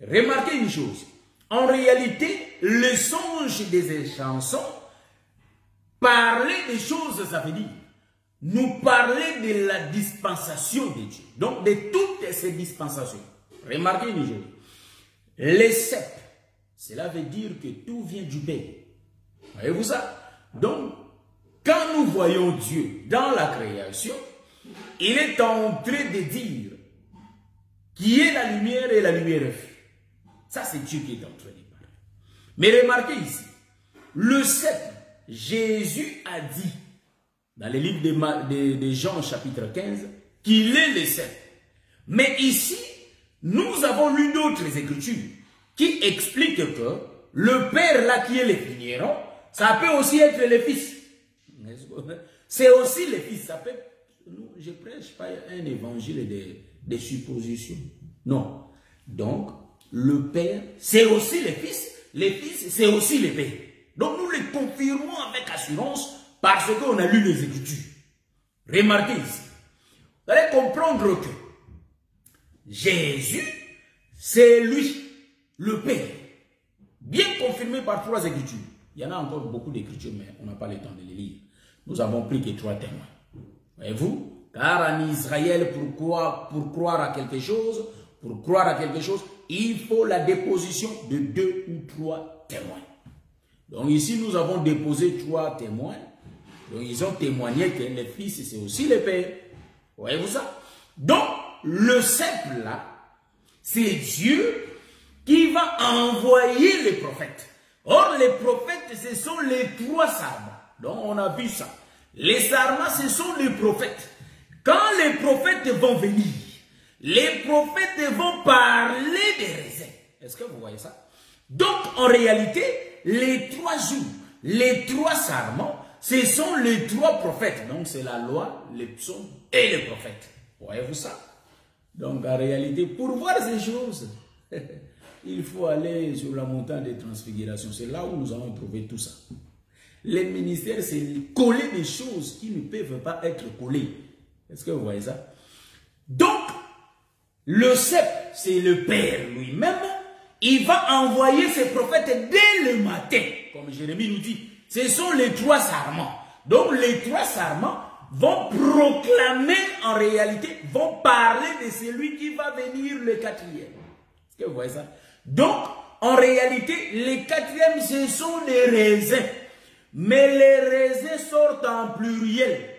Remarquez une chose. En réalité, le songe des chansons, parler des choses, ça veut dire nous parler de la dispensation de Dieu. Donc, de toutes ces dispensations. Remarquez une chose. Les cep, cela veut dire que tout vient du Père. Voyez-vous ça? Donc, quand nous voyons Dieu dans la création, il est en train de dire qui est la lumière et la lumière fut. Ça, c'est Dieu qui est en train de parler. Mais remarquez ici, le cep, Jésus a dit dans le livre de Jean chapitre 15 qu'il est le cep. Mais ici, nous avons lu d'autres écritures qui expliquent que le Père là qui est le vigneron, ça peut aussi être le Fils. C'est aussi le Fils. Ça peut, je ne prêche pas un évangile de suppositions. Non. Donc, le Père, c'est aussi le Fils. Le Fils, c'est aussi le Père. Donc, nous le confirmons avec assurance parce qu'on a lu les Écritures. Remarquez ici. Vous allez comprendre que Jésus, c'est lui, le Père. Bien confirmé par 3 Écritures. Il y en a encore beaucoup d'Écritures, mais on n'a pas le temps de les lire. Nous avons pris que 3 témoins. Voyez-vous? Car en Israël, pour croire à quelque chose, il faut la déposition de 2 ou 3 témoins. Donc ici, nous avons déposé 3 témoins. Donc ils ont témoigné que le Fils, c'est aussi le Père. Voyez-vous ça? Donc, le simple là, c'est Dieu qui va envoyer les prophètes. Or, les prophètes, ce sont les 3 sarments. Donc, on a vu ça. Les sarments, ce sont les prophètes. Quand les prophètes vont venir, les prophètes vont parler des raisins. Est-ce que vous voyez ça? Donc, en réalité, les 3 jours, les 3 sarments, ce sont les 3 prophètes. Donc, c'est la loi, les psaumes et les prophètes. Voyez-vous ça? Donc, en réalité, pour voir ces choses, il faut aller sur la montagne des transfigurations. C'est là où nous allons trouver tout ça. Les ministères, c'est coller des choses qui ne peuvent pas être collées. Est-ce que vous voyez ça? Donc, le cep, c'est le Père lui-même. Il va envoyer ses prophètes dès le matin. Comme Jérémie nous dit, ce sont les 3 sarments. Donc, les 3 sarments vont proclamer, en réalité, vont parler de celui qui va venir le 4e. Est-ce que vous voyez ça? Donc, en réalité, les 4e, ce sont des raisins. Mais les raisins sortent en pluriel.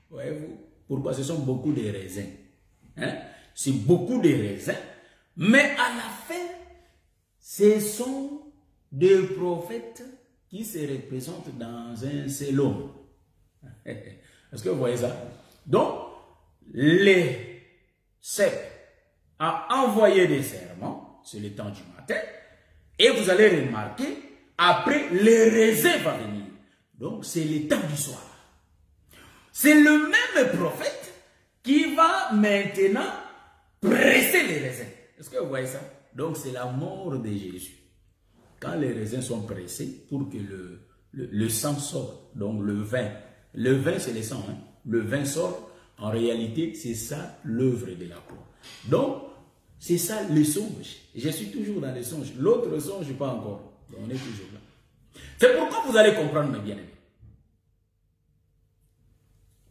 Voyez-vous? Pourquoi? Ce sont beaucoup de raisins. Hein? C'est beaucoup de raisins. Mais à la fin, ce sont des prophètes qui se représentent dans un seul homme. Est-ce que vous voyez ça? Donc, les sept a envoyé des serments, c'est le temps du matin, et vous allez remarquer, après, les raisins vont venir. Donc, c'est le temps du soir. C'est le même prophète qui va maintenant presser les raisins. Est-ce que vous voyez ça? Donc, c'est la mort de Jésus. Quand les raisins sont pressés pour que le sang sorte, donc le vin c'est le sang, hein? Le vin sort, en réalité, c'est ça l'œuvre de la croix. Donc, c'est ça le songe. Je suis toujours dans le songe. L'autre songe, pas encore. Donc, on est toujours là. C'est pourquoi vous allez comprendre, mes bien-aimés.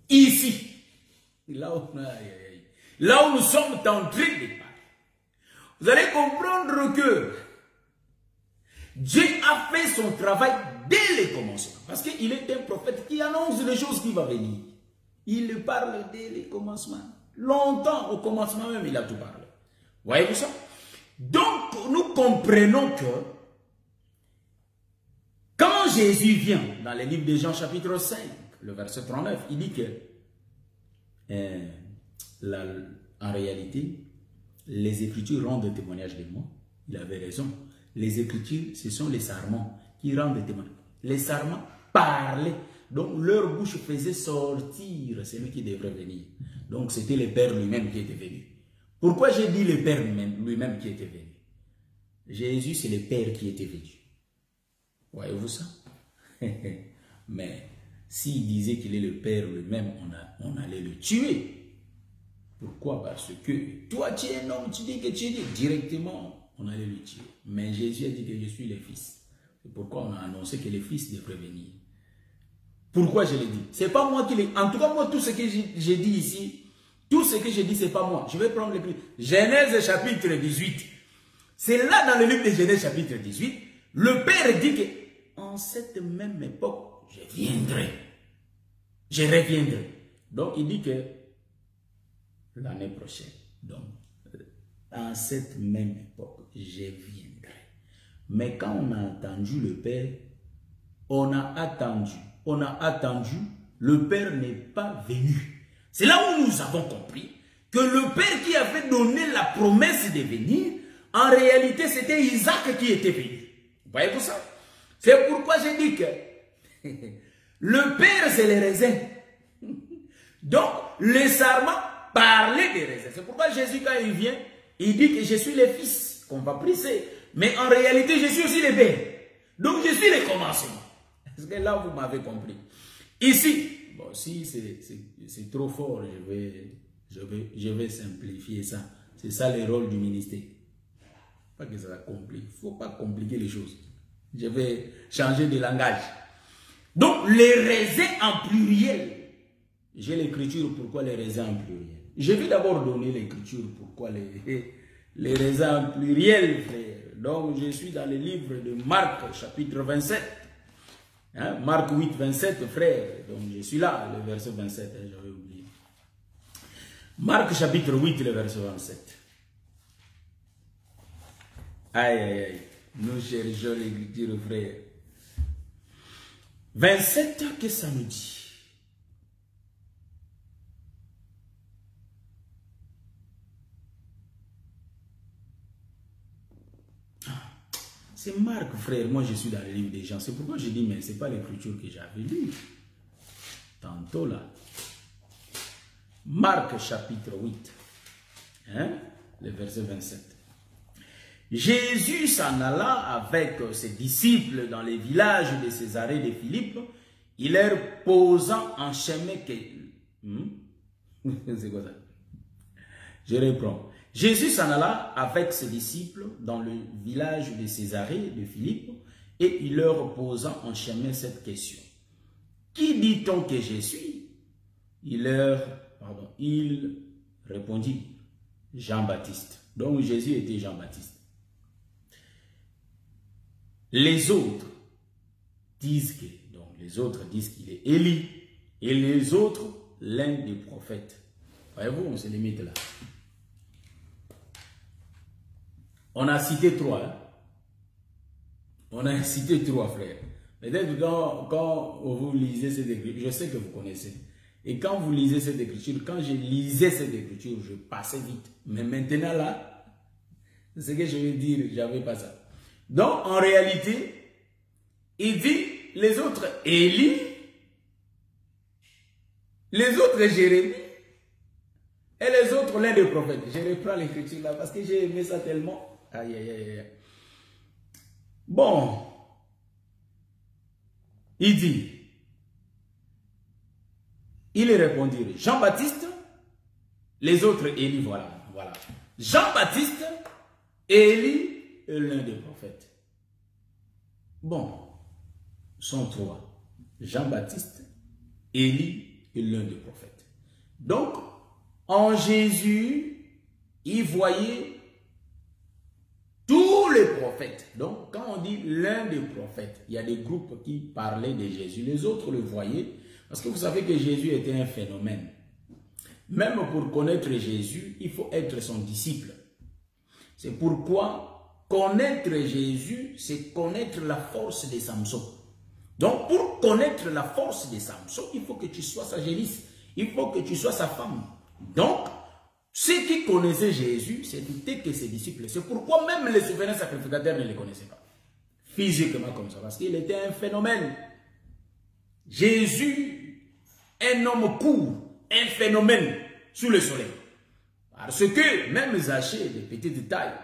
Ici, là où nous sommes en train de parler, vous allez comprendre que Dieu a fait son travail dès le commencement. Parce qu'il est un prophète qui annonce les choses qui vont venir. Il parle dès le commencement. Longtemps, au commencement même, il a tout parlé. Voyez-vous ça? Donc, nous comprenons que quand Jésus vient dans le livre de Jean chapitre 5, le verset 39, il dit que en réalité, les Écritures rendent témoignage de moi. Il avait raison. Les Écritures, ce sont les sarments qui rendent témoignage. Les sarments parlaient. Donc, leur bouche faisait sortir celui qui devrait venir. Donc, c'était le Père lui-même qui était venu. Pourquoi j'ai dit le Père lui-même qui était venu? Jésus, c'est le Père qui était venu. Voyez-vous ça? Mais s'il disait qu'il est le Père lui-même, on allait le tuer. Pourquoi? Parce que toi, tu es un homme, tu dis que tu es directement, on allait le tuer. Mais Jésus a dit que je suis le Fils. C'est pourquoi on a annoncé que le Fils devrait venir. Pourquoi je l'ai dit? C'est pas moi qui l'ai. En tout cas, moi, tout ce que j'ai dit ici, tout ce que j'ai dit, c'est pas moi. Je vais prendre le plus. Genèse chapitre 18. C'est là dans le livre de Genèse chapitre 18, le Père dit que en cette même époque, je viendrai. Je reviendrai. Donc, il dit que l'année prochaine, donc, en cette même époque, je viendrai. Mais quand on a entendu le Père, on a attendu, le Père n'est pas venu. C'est là où nous avons compris que le Père qui avait donné la promesse de venir, en réalité, c'était Isaac qui était venu. Vous voyez tout ça? C'est pourquoi j'ai dit que le Père, c'est les raisins. Donc, le serment parlait des raisins. C'est pourquoi Jésus, quand il vient, il dit que je suis le Fils, qu'on va prier. Mais en réalité, je suis aussi le Père. Donc, je suis le commencement. Est-ce que là, vous m'avez compris? Ici, bon, si c'est trop fort, je vais simplifier ça. C'est ça le rôle du ministère. Pas que ça complique. Il ne faut pas compliquer les choses. Je vais changer de langage. Donc, les raisins en pluriel. J'ai l'écriture, pourquoi les raisins en pluriel? Je vais d'abord donner l'écriture, pourquoi les raisins en pluriel, frère. Donc, je suis dans le livre de Marc, chapitre 27. Hein? Marc 8, 27, frère. Donc, je suis là, le verset 27, hein, j'avais oublié. Marc, chapitre 8, le verset 27. Aïe, aïe, aïe. Nous cherchons l'écriture, frère. 27, qu'est-ce que ça nous dit? C'est Marc, frère. Moi, je suis dans le livre des gens. C'est pourquoi je dis, mais ce n'est pas l'écriture que j'avais lue. Tantôt là. Marc, chapitre 8. Hein? Le verset 27. Jésus s'en alla avec ses disciples dans les villages de Césarée de Philippe. Il leur posant en chemin que... C'est quoi ça? Je reprends. Jésus s'en alla avec ses disciples dans le village de Césarée de Philippe et il leur posant en chemin cette question. Qui dit-on que je suis? Il répondit, Jean-Baptiste. Donc Jésus était Jean-Baptiste. Les autres disent qu'il est Élie et les autres l'un des prophètes. Voyez-vous, on se limite là. On a cité trois. Hein? On a cité trois, frères. Peut-être quand vous lisez cette écriture, je sais que vous connaissez. Et quand vous lisez cette écriture, quand je lisais cette écriture, je passais vite. Mais maintenant là, ce que je vais dire, j'avais pas ça. Donc, en réalité, il dit les autres Élie, les autres Jérémie, et les autres l'un des prophètes. Je reprends l'écriture là parce que j'ai aimé ça tellement. Aïe, aïe, aïe. Bon. Il dit, il répondit, Jean-Baptiste, les autres Élie, voilà. Jean-Baptiste, Élie et l'un des prophètes. Bon, sont trois. Jean-Baptiste, Élie et l'un des prophètes. Donc, en Jésus, il voyait tous les prophètes. Donc, quand on dit l'un des prophètes, il y a des groupes qui parlaient de Jésus. Les autres le voyaient. Parce que vous savez que Jésus était un phénomène. Même pour connaître Jésus, il faut être son disciple. C'est pourquoi connaître Jésus, c'est connaître la force de Samson. Donc, pour connaître la force de Samson, il faut que tu sois sa génisse. Il faut que tu sois sa femme. Donc, ceux qui connaissaient Jésus, c'était que ses disciples. C'est pourquoi même les souverains sacrificateurs ne les connaissaient pas. Physiquement comme ça. Parce qu'il était un phénomène. Jésus, un homme court, un phénomène sous le soleil. Parce que même Zachée, de petite taille,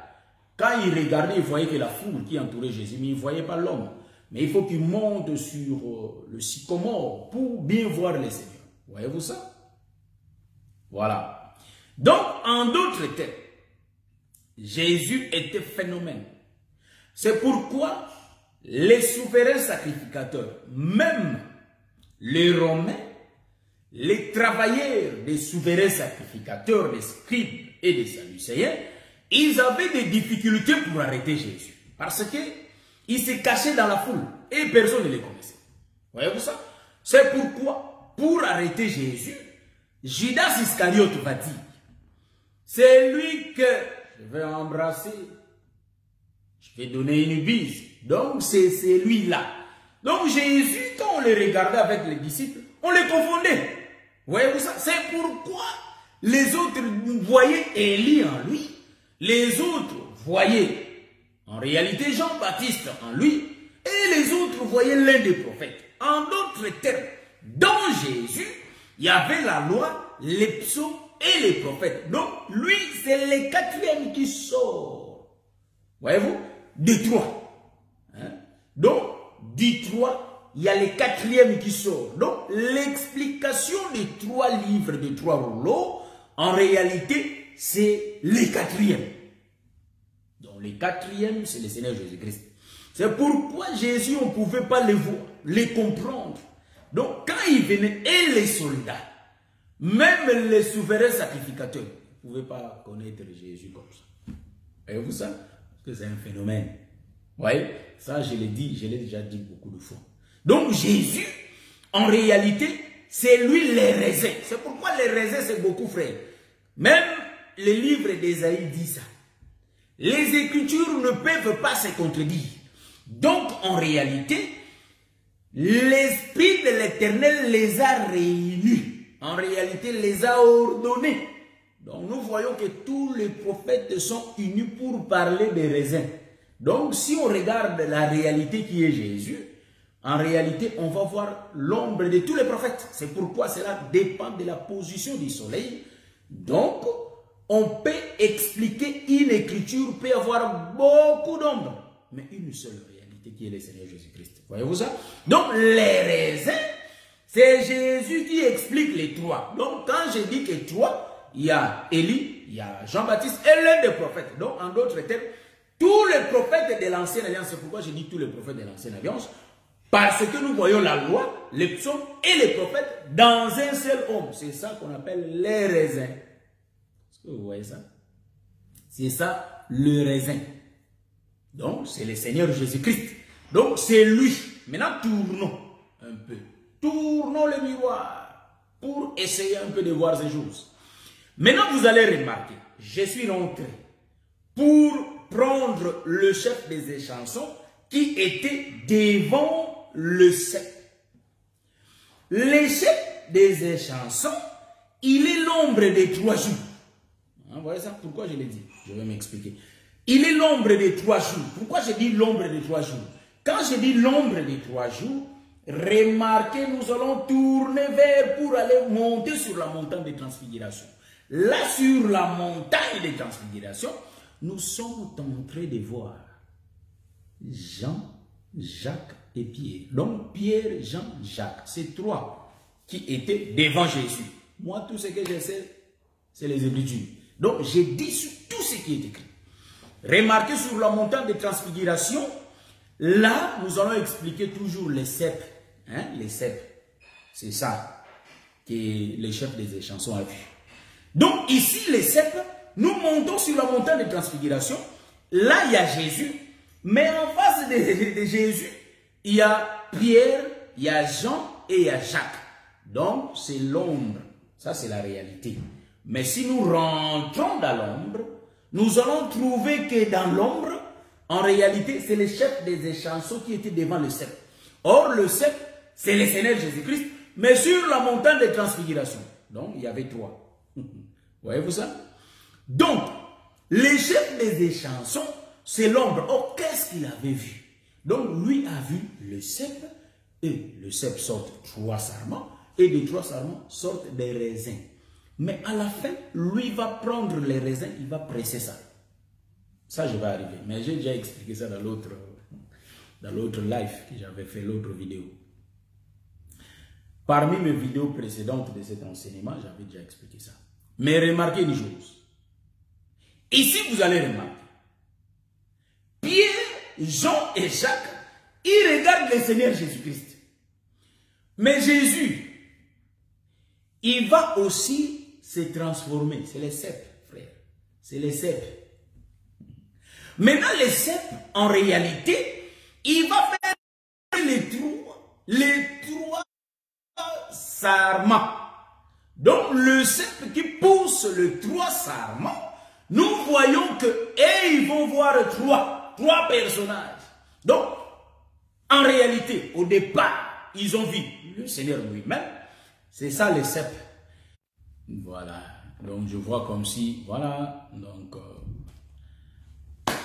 quand il regardait, il voyait que la foule qui entourait Jésus, mais il ne voyait pas l'homme. Mais il faut qu'il monte sur le sycomore pour bien voir les seigneurs. Voyez-vous ça? Voilà. Donc, en d'autres termes, Jésus était phénomène. C'est pourquoi les souverains sacrificateurs, même les Romains, les travailleurs des souverains sacrificateurs, des scribes et des sadducéens, ils avaient des difficultés pour arrêter Jésus. Parce qu'ils se cachaient dans la foule et personne ne les connaissait. Voyez-vous ça? C'est pourquoi, pour arrêter Jésus, Judas Iscariote va dire, c'est lui que je vais embrasser, je vais donner une bise. Donc c'est celui-là. Donc Jésus, quand on le regardait avec les disciples, on les confondait. Voyez-vous ça? C'est pourquoi les autres voyaient Élie en lui, les autres voyaient en réalité Jean-Baptiste en lui, et les autres voyaient l'un des prophètes. En d'autres termes, dans Jésus, il y avait la loi, les psaumes et les prophètes. Donc, lui, c'est le quatrième qui sort. Voyez-vous? Des trois. Hein? Donc, du trois, il y a le quatrième qui sort. Donc, l'explication des trois livres, des trois rouleaux, en réalité, c'est le quatrième. Donc, le quatrième, c'est le Seigneur Jésus-Christ. C'est pourquoi Jésus, on ne pouvait pas les voir, les comprendre. Donc, quand il venait, et les soldats, même les souverains sacrificateurs, ne pouvaient pas connaître Jésus comme ça. Voyez-vous ça? Parce que c'est un phénomène. Vous voyez? Ça, je l'ai dit, je l'ai déjà dit beaucoup de fois. Donc, Jésus, en réalité, c'est lui les raisins. C'est pourquoi les raisins, c'est beaucoup, frère. Même le livre d'Ésaïe dit ça. Les Écritures ne peuvent pas se contredire. Donc, en réalité, l'Esprit de l'Éternel les a réunis. En réalité, les a ordonnés. Donc, nous voyons que tous les prophètes sont unis pour parler des raisins. Donc, si on regarde la réalité qui est Jésus, en réalité, on va voir l'ombre de tous les prophètes. C'est pourquoi cela dépend de la position du soleil. Donc, on peut expliquer une écriture, peut avoir beaucoup d'ombres, mais une seule réalité qui est le Seigneur Jésus-Christ. Voyez-vous ça? Donc, les raisins, c'est Jésus qui explique les trois. Donc, quand je dis que trois, il y a Élie, il y a Jean-Baptiste et l'un des prophètes. Donc, en d'autres termes, tous les prophètes de l'Ancienne Alliance, c'est pourquoi je dis tous les prophètes de l'Ancienne Alliance, parce que nous voyons la loi, les psaumes et les prophètes dans un seul homme. C'est ça qu'on appelle les raisins. Est-ce que vous voyez ça? C'est ça, le raisin. Donc, c'est le Seigneur Jésus-Christ. Donc, c'est lui. Maintenant, tournons un peu. Tournons le miroir pour essayer un peu de voir ces choses. Maintenant, vous allez remarquer, je suis rentré pour prendre le chef des échansons qui était devant le cep. Le chef des échansons, il est l'ombre des 3 jours. Vous voyez ça? Pourquoi je l'ai dit? Je vais m'expliquer. Il est l'ombre des 3 jours. Pourquoi je dis l'ombre des 3 jours? Quand je dis l'ombre des 3 jours, remarquez, nous allons tourner vers pour aller monter sur la montagne de transfiguration. Là, sur la montagne de transfiguration, nous sommes en train de voir Jean, Jacques et Pierre. Donc, Pierre, Jean, Jacques. C'est 3 qui étaient devant Jésus. Moi, tout ce que je sais, c'est les Écritures. Donc, j'ai dit sur tout ce qui est écrit. Remarquez sur la montagne de transfiguration, là, nous allons expliquer toujours les cèpes. Hein, les cèpes. C'est ça que les chefs des échansons a vu. Donc, ici, les cèpes, nous montons sur la montagne de transfiguration. Là, il y a Jésus. Mais en face de Jésus, il y a Pierre, il y a Jean et il y a Jacques. Donc, c'est l'ombre. Ça, c'est la réalité. Mais si nous rentrons dans l'ombre, nous allons trouver que dans l'ombre, en réalité, c'est le chef des échansons qui était devant le cep. Or, le cep, c'est le Seigneur Jésus-Christ, mais sur la montagne de transfiguration. Donc, il y avait 3. Voyez-vous ça? Donc, le chef des échansons, c'est l'ombre. Oh, qu'est-ce qu'il avait vu? Donc, lui a vu le cep, et le cep sort 3 sarments, et des 3 sarments sortent des raisins. Mais à la fin, lui va prendre les raisins, il va presser ça. Ça, je vais arriver. Mais j'ai déjà expliqué ça dans l'autre live que j'avais fait, l'autre vidéo. Parmi mes vidéos précédentes de cet enseignement, j'avais déjà expliqué ça. Mais remarquez une chose. Ici, vous allez remarquer. Pierre, Jean et Jacques, ils regardent le Seigneur Jésus-Christ. Mais Jésus, il va aussi se transformer. C'est les cèpes, frère. C'est les cèpes. Maintenant, les cèpes, en réalité, il va faire les trois sarments. Donc, le cèpe qui pousse le 3 sarments, nous voyons que, et ils vont voir trois personnages. Donc, en réalité, au départ, ils ont vu le Seigneur lui-même. C'est ça les cèpes. Voilà. Donc, je vois comme si, voilà. Donc,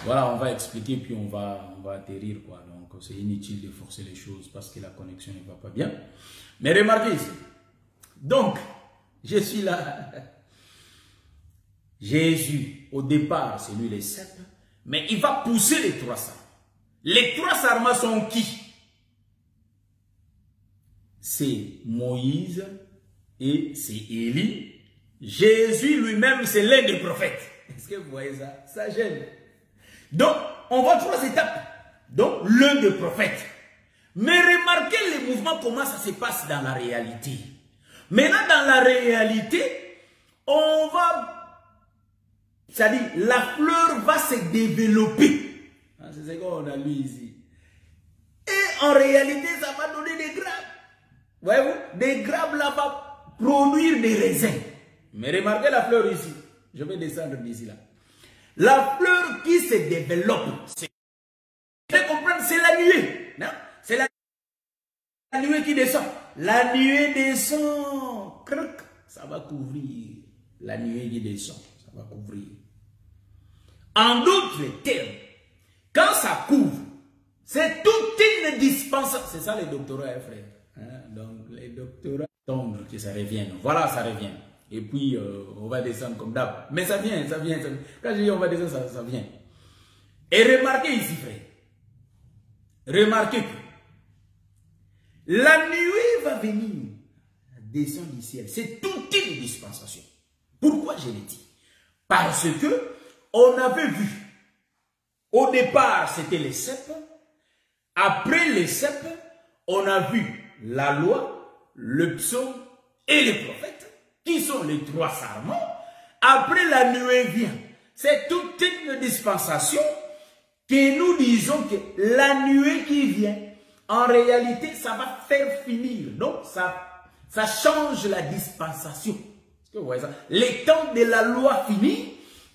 voilà, on va expliquer, puis on va atterrir, quoi. Donc, c'est inutile de forcer les choses parce que la connexion ne va pas bien. Mais remarquez ici. Donc, je suis là. Jésus, au départ, c'est lui les cèpes, mais il va pousser les 3 sarments. Les 3 sarments sont qui? C'est Moïse et c'est Élie. Jésus lui-même, c'est l'un des prophètes. Est-ce que vous voyez ça? Ça gêne. Donc, on voit 3 étapes. Donc, l'un des prophètes. Mais remarquez les mouvements, comment ça se passe dans la réalité. Maintenant, dans la réalité, on va... C'est-à-dire, la fleur va se développer. C'est ce qu'on a lu ici. Et en réalité, ça va donner des grappes. Voyez-vous, des grappes là va produire des raisins. Mais remarquez la fleur ici. Je vais descendre d'ici là. La fleur qui se développe, c'est la nuée. C'est la nuée qui descend. La nuée descend. Ça va couvrir. La nuée qui descend. Ça va couvrir. En d'autres termes, quand ça couvre, c'est toute une dispensation. C'est ça les doctorats, hein, frère. Hein? Donc les doctorats tombent, que ça revienne. Voilà, ça revient. Et puis, on va descendre comme d'hab. Mais ça vient, ça vient. Quand je dis on va descendre, ça vient. Et remarquez ici, frère. Remarquez que la nuée va venir descendre du ciel. C'est toute une dispensation. Pourquoi je l'ai dit? Parce que on avait vu, au départ, c'était les cèpes. Après les cèpes, on a vu la loi, le psaume et les prophètes, qui sont les 3 sarments. Après, la nuée vient. C'est toute une dispensation que nous disons que la nuée qui vient, en réalité, ça va faire finir. Donc, ça change la dispensation. Est-ce que vous voyez ça? Les temps de la loi finit.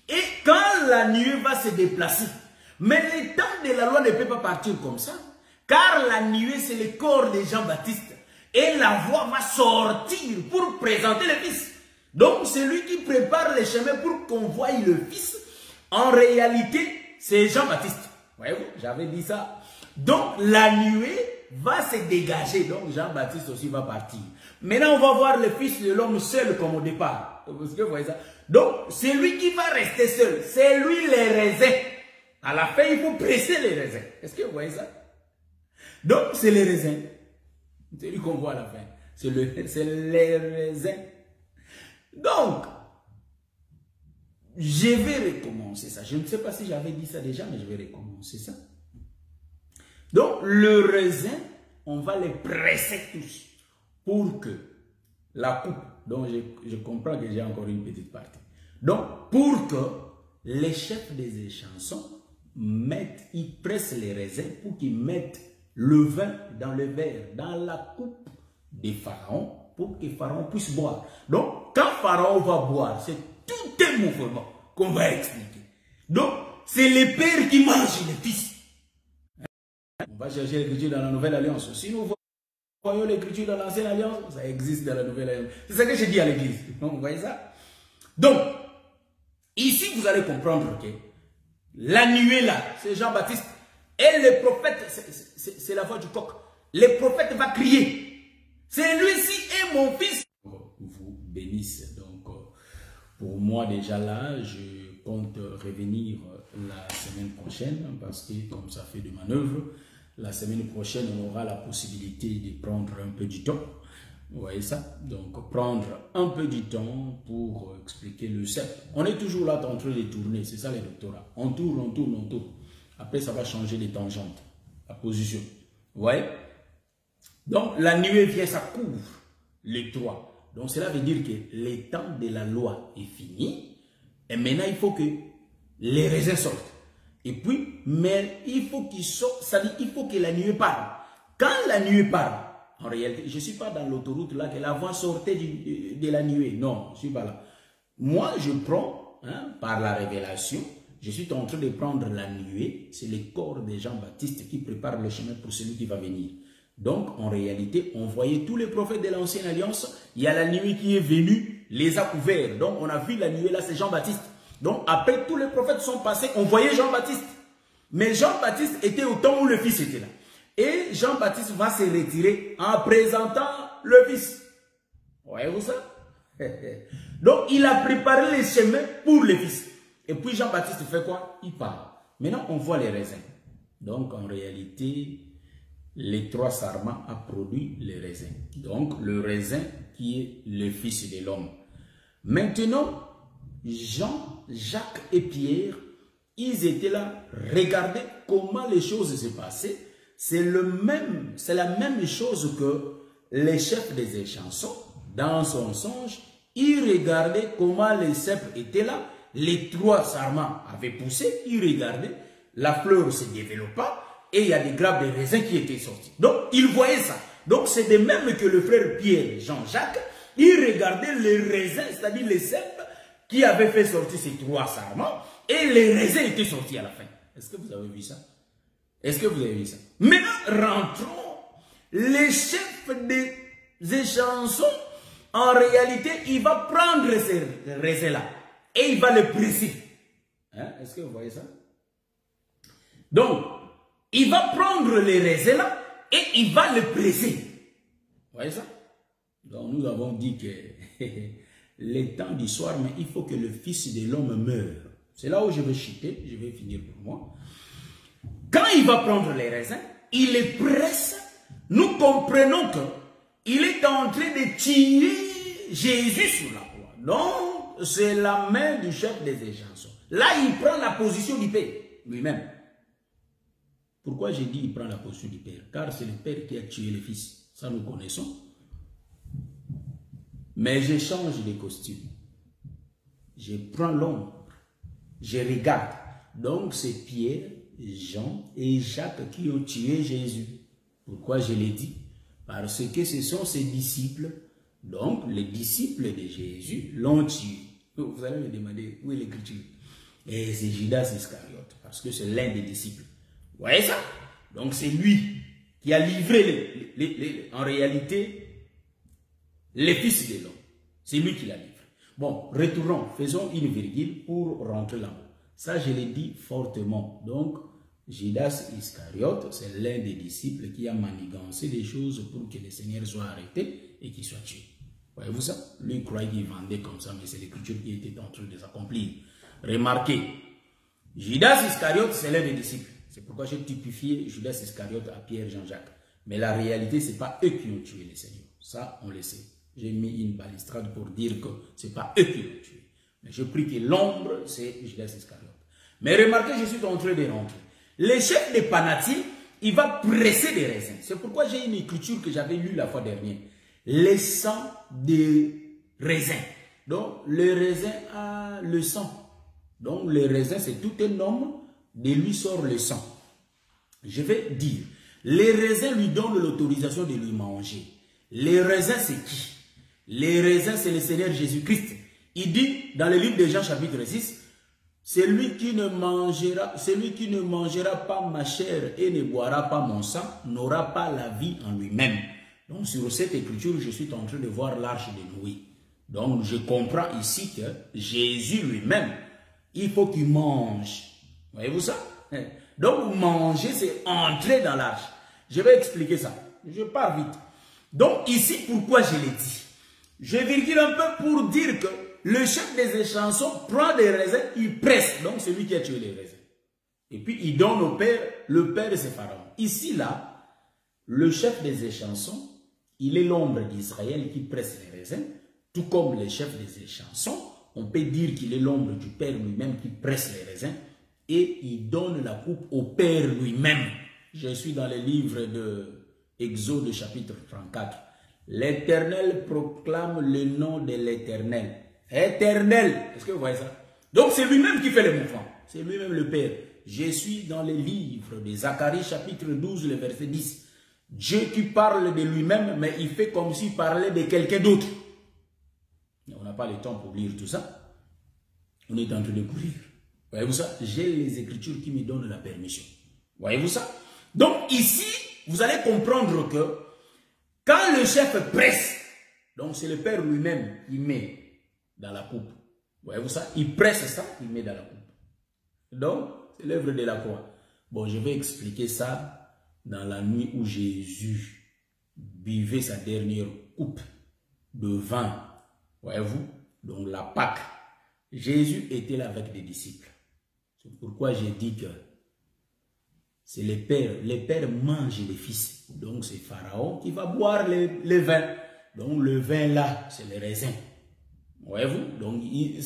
Et quand la nuée va se déplacer, mais le temps de la loi ne peut pas partir comme ça, car la nuée c'est le corps de Jean-Baptiste, et la voix va sortir pour présenter le Fils. Donc c'est lui qui prépare le chemin pour qu'on voie le Fils. En réalité, c'est Jean-Baptiste. Voyez-vous, j'avais dit ça. Donc la nuée va se dégager, donc Jean-Baptiste aussi va partir. Maintenant on va voir le Fils de l'homme seul comme au départ. Est-ce que vous voyez ça? Donc, c'est lui qui va rester seul. C'est lui les raisins. À la fin, il faut presser les raisins. Est-ce que vous voyez ça? Donc, c'est les raisins. C'est lui qu'on voit à la fin. C'est les raisins. Donc, je vais recommencer ça. Je ne sais pas si j'avais dit ça déjà, mais je vais recommencer ça. Donc, le raisin, on va les presser tous pour que la coupe, donc je comprends que j'ai encore une petite partie. Donc, pour que les chefs des chansons ils pressent les raisins pour qu'ils mettent le vin dans le verre, dans la coupe des pharaons, pour que Pharaon puisse boire. Donc, quand Pharaon va boire, c'est tout un mouvement qu'on va expliquer. Donc, c'est les pères qui mangent les fils. On va chercher l'écriture dans la Nouvelle Alliance. Si nous voyons l'écriture dans l'Ancienne Alliance, ça existe dans la Nouvelle Alliance. C'est ce que j'ai dit à l'église. Vous voyez ça? Donc, ici, vous allez comprendre que la nuée là, c'est Jean-Baptiste. Et le prophète, c'est la voix du coq. Le prophète va crier. C'est lui-ci est mon fils. Vous bénisse. Donc, pour moi déjà là, je compte revenir la semaine prochaine, parce que comme ça fait de manœuvre, la semaine prochaine, on aura la possibilité de prendre un peu du temps. Vous voyez ça? Donc, prendre un peu du temps pour expliquer le CEP. On est toujours là en train de tourner, c'est ça les doctorats. On tourne, on tourne, on tourne. Après, ça va changer les tangentes, la position. Vous voyez? Donc, la nuée vient, ça couvre les trois. Donc, cela veut dire que le temps de la loi est fini. Et maintenant, il faut que les raisins sortent. Et puis, mais il faut qu'ils sortent, ça dit, il faut que la nuée parle. Quand la nuée parle, en réalité, je ne suis pas dans l'autoroute là, que la voix sortait de la nuée. Non, je ne suis pas là. Moi, je prends, par la révélation, je suis en train de prendre la nuée. C'est le corps de Jean-Baptiste qui prépare le chemin pour celui qui va venir. Donc, en réalité, on voyait tous les prophètes de l'Ancienne Alliance. Il y a la nuée qui est venue, les a couverts. Donc, on a vu la nuée là, c'est Jean-Baptiste. Donc, après, tous les prophètes sont passés, on voyait Jean-Baptiste. Mais Jean-Baptiste était au temps où le Fils était là. Et Jean-Baptiste va se retirer en présentant le Fils. Voyez-vous ça? Donc, il a préparé les chemins pour le Fils. Et puis, Jean-Baptiste fait quoi? Il part. Maintenant, on voit les raisins. Donc, en réalité, les trois sarments a produit les raisins. Donc, le raisin qui est le Fils de l'homme. Maintenant, Jean, Jacques et Pierre, ils étaient là, regardez comment les choses se passaient. C'est la même chose que les chefs des échansons, dans son songe, ils regardaient comment les cèpes étaient là, les trois sarments avaient poussé, ils regardaient, la fleur se développa et il y a des grappes de raisins qui étaient sortis. Donc, ils voyaient ça. Donc, c'est de même que le frère Pierre, Jean-Jacques, ils regardaient les raisins, c'est-à-dire les cèpes, qui avaient fait sortir ces trois sarments, et les raisins étaient sortis à la fin. Est-ce que vous avez vu ça? Est-ce que vous avez vu ça? Maintenant, rentrons. Les chefs des échansons, en réalité, il va prendre ces raisins-là, et il va les presser. Est-ce que vous voyez ça? Donc, il va prendre les raisins-là, et il va les presser. Vous voyez ça? Donc, nous avons dit que le temps du soir, mais il faut que le Fils de l'homme meure. C'est là où je vais chuter, je vais finir pour moi. Quand il va prendre les raisins, il les presse. Nous comprenons qu'il est en train de tirer Jésus sur la croix. Donc, c'est la main du chef des échansons. Là, il prend la position du Père, lui-même. Pourquoi j'ai dit il prend la position du Père? Car c'est le Père qui a tué le Fils. Ça, nous connaissons. Mais je change de costume. Je prends l'ombre. Je regarde. Donc, c'est Pierre, Jean et Jacques qui ont tué Jésus. Pourquoi je l'ai dit? Parce que ce sont ses disciples. Donc, les disciples de Jésus l'ont tué. Vous allez me demander où est l'écriture? Et c'est Judas Iscariote. Parce que c'est l'un des disciples. Vous voyez ça? Donc, c'est lui qui a livré en réalité les fils de l'homme. C'est lui qui l'a livré. Bon, retournons, faisons une virgule pour rentrer là-haut. Ça, je l'ai dit fortement. Donc, Judas Iscariote, c'est l'un des disciples qui a manigancé des choses pour que le Seigneur soit arrêté et qu'il soit tué. Voyez-vous ça? Lui croyait qu'il vendait comme ça, mais c'est l'écriture qui était en train de s'accomplir. Remarquez, Judas Iscariote, c'est l'un des disciples. C'est pourquoi j'ai typifié Judas Iscariote à Pierre Jean-Jacques. Mais la réalité, ce n'est pas eux qui ont tué le Seigneur. Ça, on le sait. J'ai mis une balustrade pour dire que ce n'est pas eux qui l'ont tué. Mais je prie que l'ombre, c'est Judas Iscariote. Mais remarquez, je suis en train de rentrer. Le chef de Panathie, il va presser des raisins. C'est pourquoi j'ai une écriture que j'avais lue la fois dernière. Le sang des raisins. Donc, le raisin a le sang. Donc, le raisin, c'est tout un homme. De lui sort le sang. Je vais dire, les raisins lui donnent l'autorisation de lui manger. Les raisins, c'est qui? Les raisins, c'est le Seigneur Jésus-Christ. Il dit dans le livre de Jean chapitre 6, celui qui ne mangera pas ma chair et ne boira pas mon sang n'aura pas la vie en lui-même. Donc sur cette écriture, je suis en train de voir l'arche de Noé. Donc je comprends ici que Jésus lui-même, il faut qu'il mange. Voyez-vous ça? Donc manger, c'est entrer dans l'arche. Je vais expliquer ça. Je pars vite. Donc ici, pourquoi je l'ai dit? Je virgule un peu pour dire que le chef des échansons prend des raisins, il presse. Donc c'est lui qui a tué les raisins. Et puis, il donne au père, le père c'est Pharaon. Ici, là, le chef des échansons, il est l'ombre d'Israël qui presse les raisins, tout comme le chef des échansons, on peut dire qu'il est l'ombre du père lui-même qui presse les raisins, et il donne la coupe au père lui-même. Je suis dans le livre de Exode chapitre 34. L'Éternel proclame le nom de l'Éternel. Éternel. Est-ce que vous voyez ça? Donc c'est lui-même qui fait le mouvement. C'est lui-même le Père. Je suis dans le livre de Zacharie chapitre 12, le verset 10. Dieu qui parle de lui-même, mais il fait comme s'il parlait de quelqu'un d'autre. On n'a pas le temps pour lire tout ça. On est en train de courir. Voyez-vous ça? J'ai les Écritures qui me donnent la permission. Voyez-vous ça? Donc ici, vous allez comprendre que quand le chef presse, donc c'est le Père lui-même qui met dans la coupe. Voyez-vous ça? Il presse ça, il met dans la coupe. Donc, c'est l'œuvre de la croix. Bon, je vais expliquer ça dans la nuit où Jésus buvait sa dernière coupe de vin. Voyez-vous? Donc, la Pâque. Jésus était là avec des disciples. C'est pourquoi j'ai dit que c'est les pères. Les pères mangent les fils. Donc, c'est Pharaon qui va boire le vin. Donc, le vin là, c'est les raisins. Voyez-vous? Donc,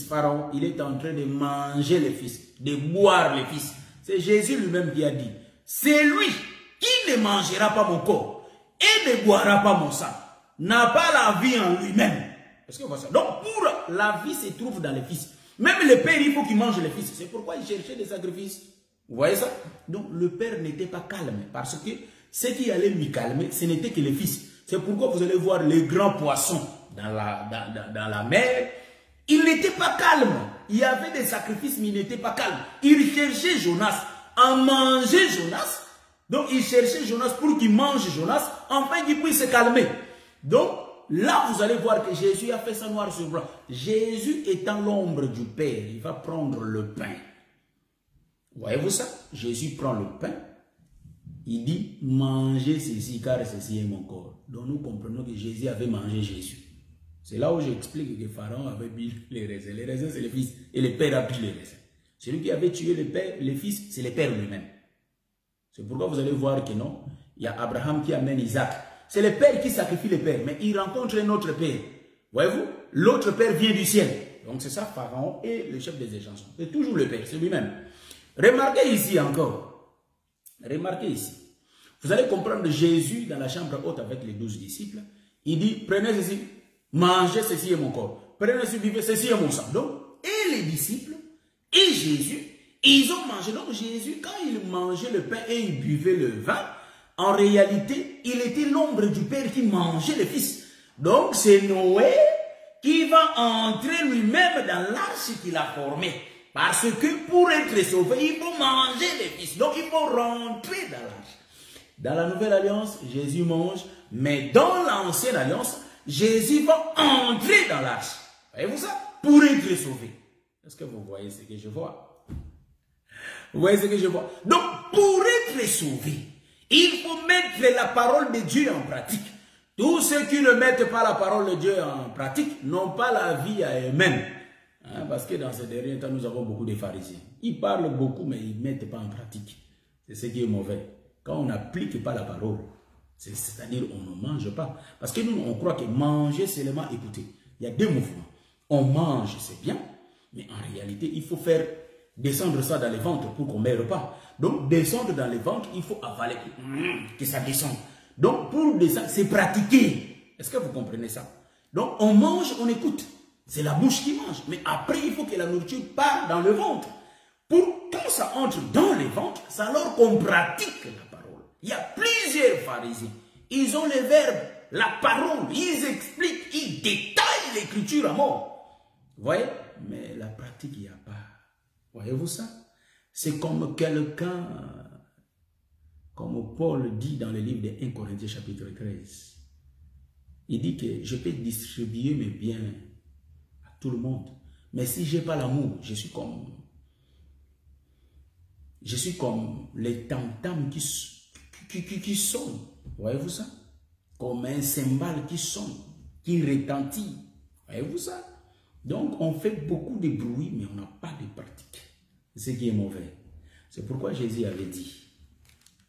Pharaon, il est en train de manger les fils, de boire les fils. C'est Jésus lui-même qui a dit, c'est lui qui ne mangera pas mon corps et ne boira pas mon sang, n'a pas la vie en lui-même. Est-ce que vous voyez ça? Donc, pour la vie se trouve dans les fils. Même le père, il faut qu'il mange les fils. C'est pourquoi il cherchait des sacrifices. Vous voyez ça? Donc, le père n'était pas calme parce que ce qui allait lui calmer, ce n'était que les fils. C'est pourquoi vous allez voir les grands poissons dans la mer. Il n'était pas calme. Il y avait des sacrifices, mais il n'était pas calme. Il cherchait Jonas à manger Jonas. Donc, il cherchait Jonas pour qu'il mange Jonas, afin qu'il puisse se calmer. Donc, là, vous allez voir que Jésus a fait ça noir sur blanc. Jésus étant l'ombre du Père, il va prendre le pain. Voyez-vous ça? Jésus prend le pain. Il dit, mangez ceci, car ceci est mon corps. Donc, nous comprenons que Jésus avait mangé Jésus. C'est là où j'explique que Pharaon avait bu les raisins. Les raisins, c'est le fils. Et le père a bu les raisins. Celui qui avait tué le père, le fils, c'est le père lui-même. C'est pourquoi vous allez voir que non, il y a Abraham qui amène Isaac. C'est le père qui sacrifie le père, mais il rencontre un autre père. Voyez-vous? L'autre père vient du ciel. Donc c'est ça, Pharaon et le chef des échansons. C'est toujours le père, c'est lui-même. Remarquez ici encore. Remarquez ici. Vous allez comprendre Jésus dans la chambre haute avec les 12 disciples. Il dit, prenez ceci, mangez ceci est mon corps. Prenez ceci, vivez, ceci est mon sang. Donc, et les disciples et Jésus, ils ont mangé. Donc Jésus, quand il mangeait le pain et il buvait le vin, en réalité, il était l'ombre du Père qui mangeait le Fils. Donc c'est Noé qui va entrer lui-même dans l'arche qu'il a formée. Parce que pour être sauvé, il faut manger le Fils. Donc il faut rentrer dans l'arche. Dans la nouvelle alliance, Jésus mange. Mais dans l'ancienne alliance, Jésus va entrer dans l'arche. Voyez-vous ça? Pour être sauvé. Est-ce que vous voyez ce que je vois? Vous voyez ce que je vois? Donc, pour être sauvé, il faut mettre la parole de Dieu en pratique. Tous ceux qui ne mettent pas la parole de Dieu en pratique n'ont pas la vie à eux-mêmes. Hein, parce que dans ces derniers temps, nous avons beaucoup de pharisiens. Ils parlent beaucoup, mais ils ne mettent pas en pratique. C'est ce qui est mauvais. Quand on n'applique pas la parole, c'est-à-dire on ne mange pas. Parce que nous, on croit que manger, c'est seulement écouter. Il y a deux mouvements. On mange, c'est bien, mais en réalité, il faut faire descendre ça dans les ventres pour qu'on ne meure pas. Donc, descendre dans les ventres, il faut avaler, que ça descende. Donc, pour descendre, c'est pratiquer. Est-ce que vous comprenez ça? Donc, on mange, on écoute. C'est la bouche qui mange. Mais après, il faut que la nourriture parte dans le ventre. Pour quand ça entre dans les ventres, c'est alors qu'on pratique la parole. Il y a plusieurs pharisiens. Ils ont les verbes, la parole. Ils expliquent, ils détaillent l'écriture à mort. Vous voyez? Mais la pratique, il n'y a pas. Voyez-vous ça? C'est comme quelqu'un, comme Paul dit dans le livre de 1 Corinthiens chapitre 13. Il dit que je peux distribuer mes biens à tout le monde. Mais si je n'ai pas l'amour, je suis comme les tam-tams qui sonnent. Voyez-vous ça? Comme un cymbale qui sonne, qui retentit. Voyez-vous ça? Donc, on fait beaucoup de bruit, mais on n'a pas de pratique. C'est ce qui est mauvais. C'est pourquoi Jésus avait dit,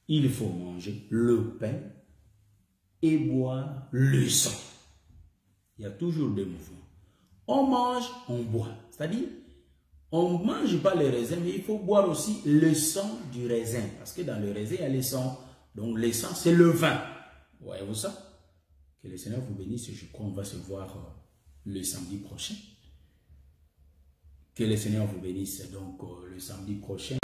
il faut manger le pain et boire le sang. Il y a toujours des mouvements. On mange, on boit. C'est-à-dire, on ne mange pas les raisins, mais il faut boire aussi le sang du raisin. Parce que dans le raisin, il y a le sang. Donc, le sang, c'est le vin. Voyez-vous ça? Que le Seigneur vous bénisse. Je crois qu'on va se voir le samedi prochain. Que le Seigneur vous bénisse donc le samedi prochain.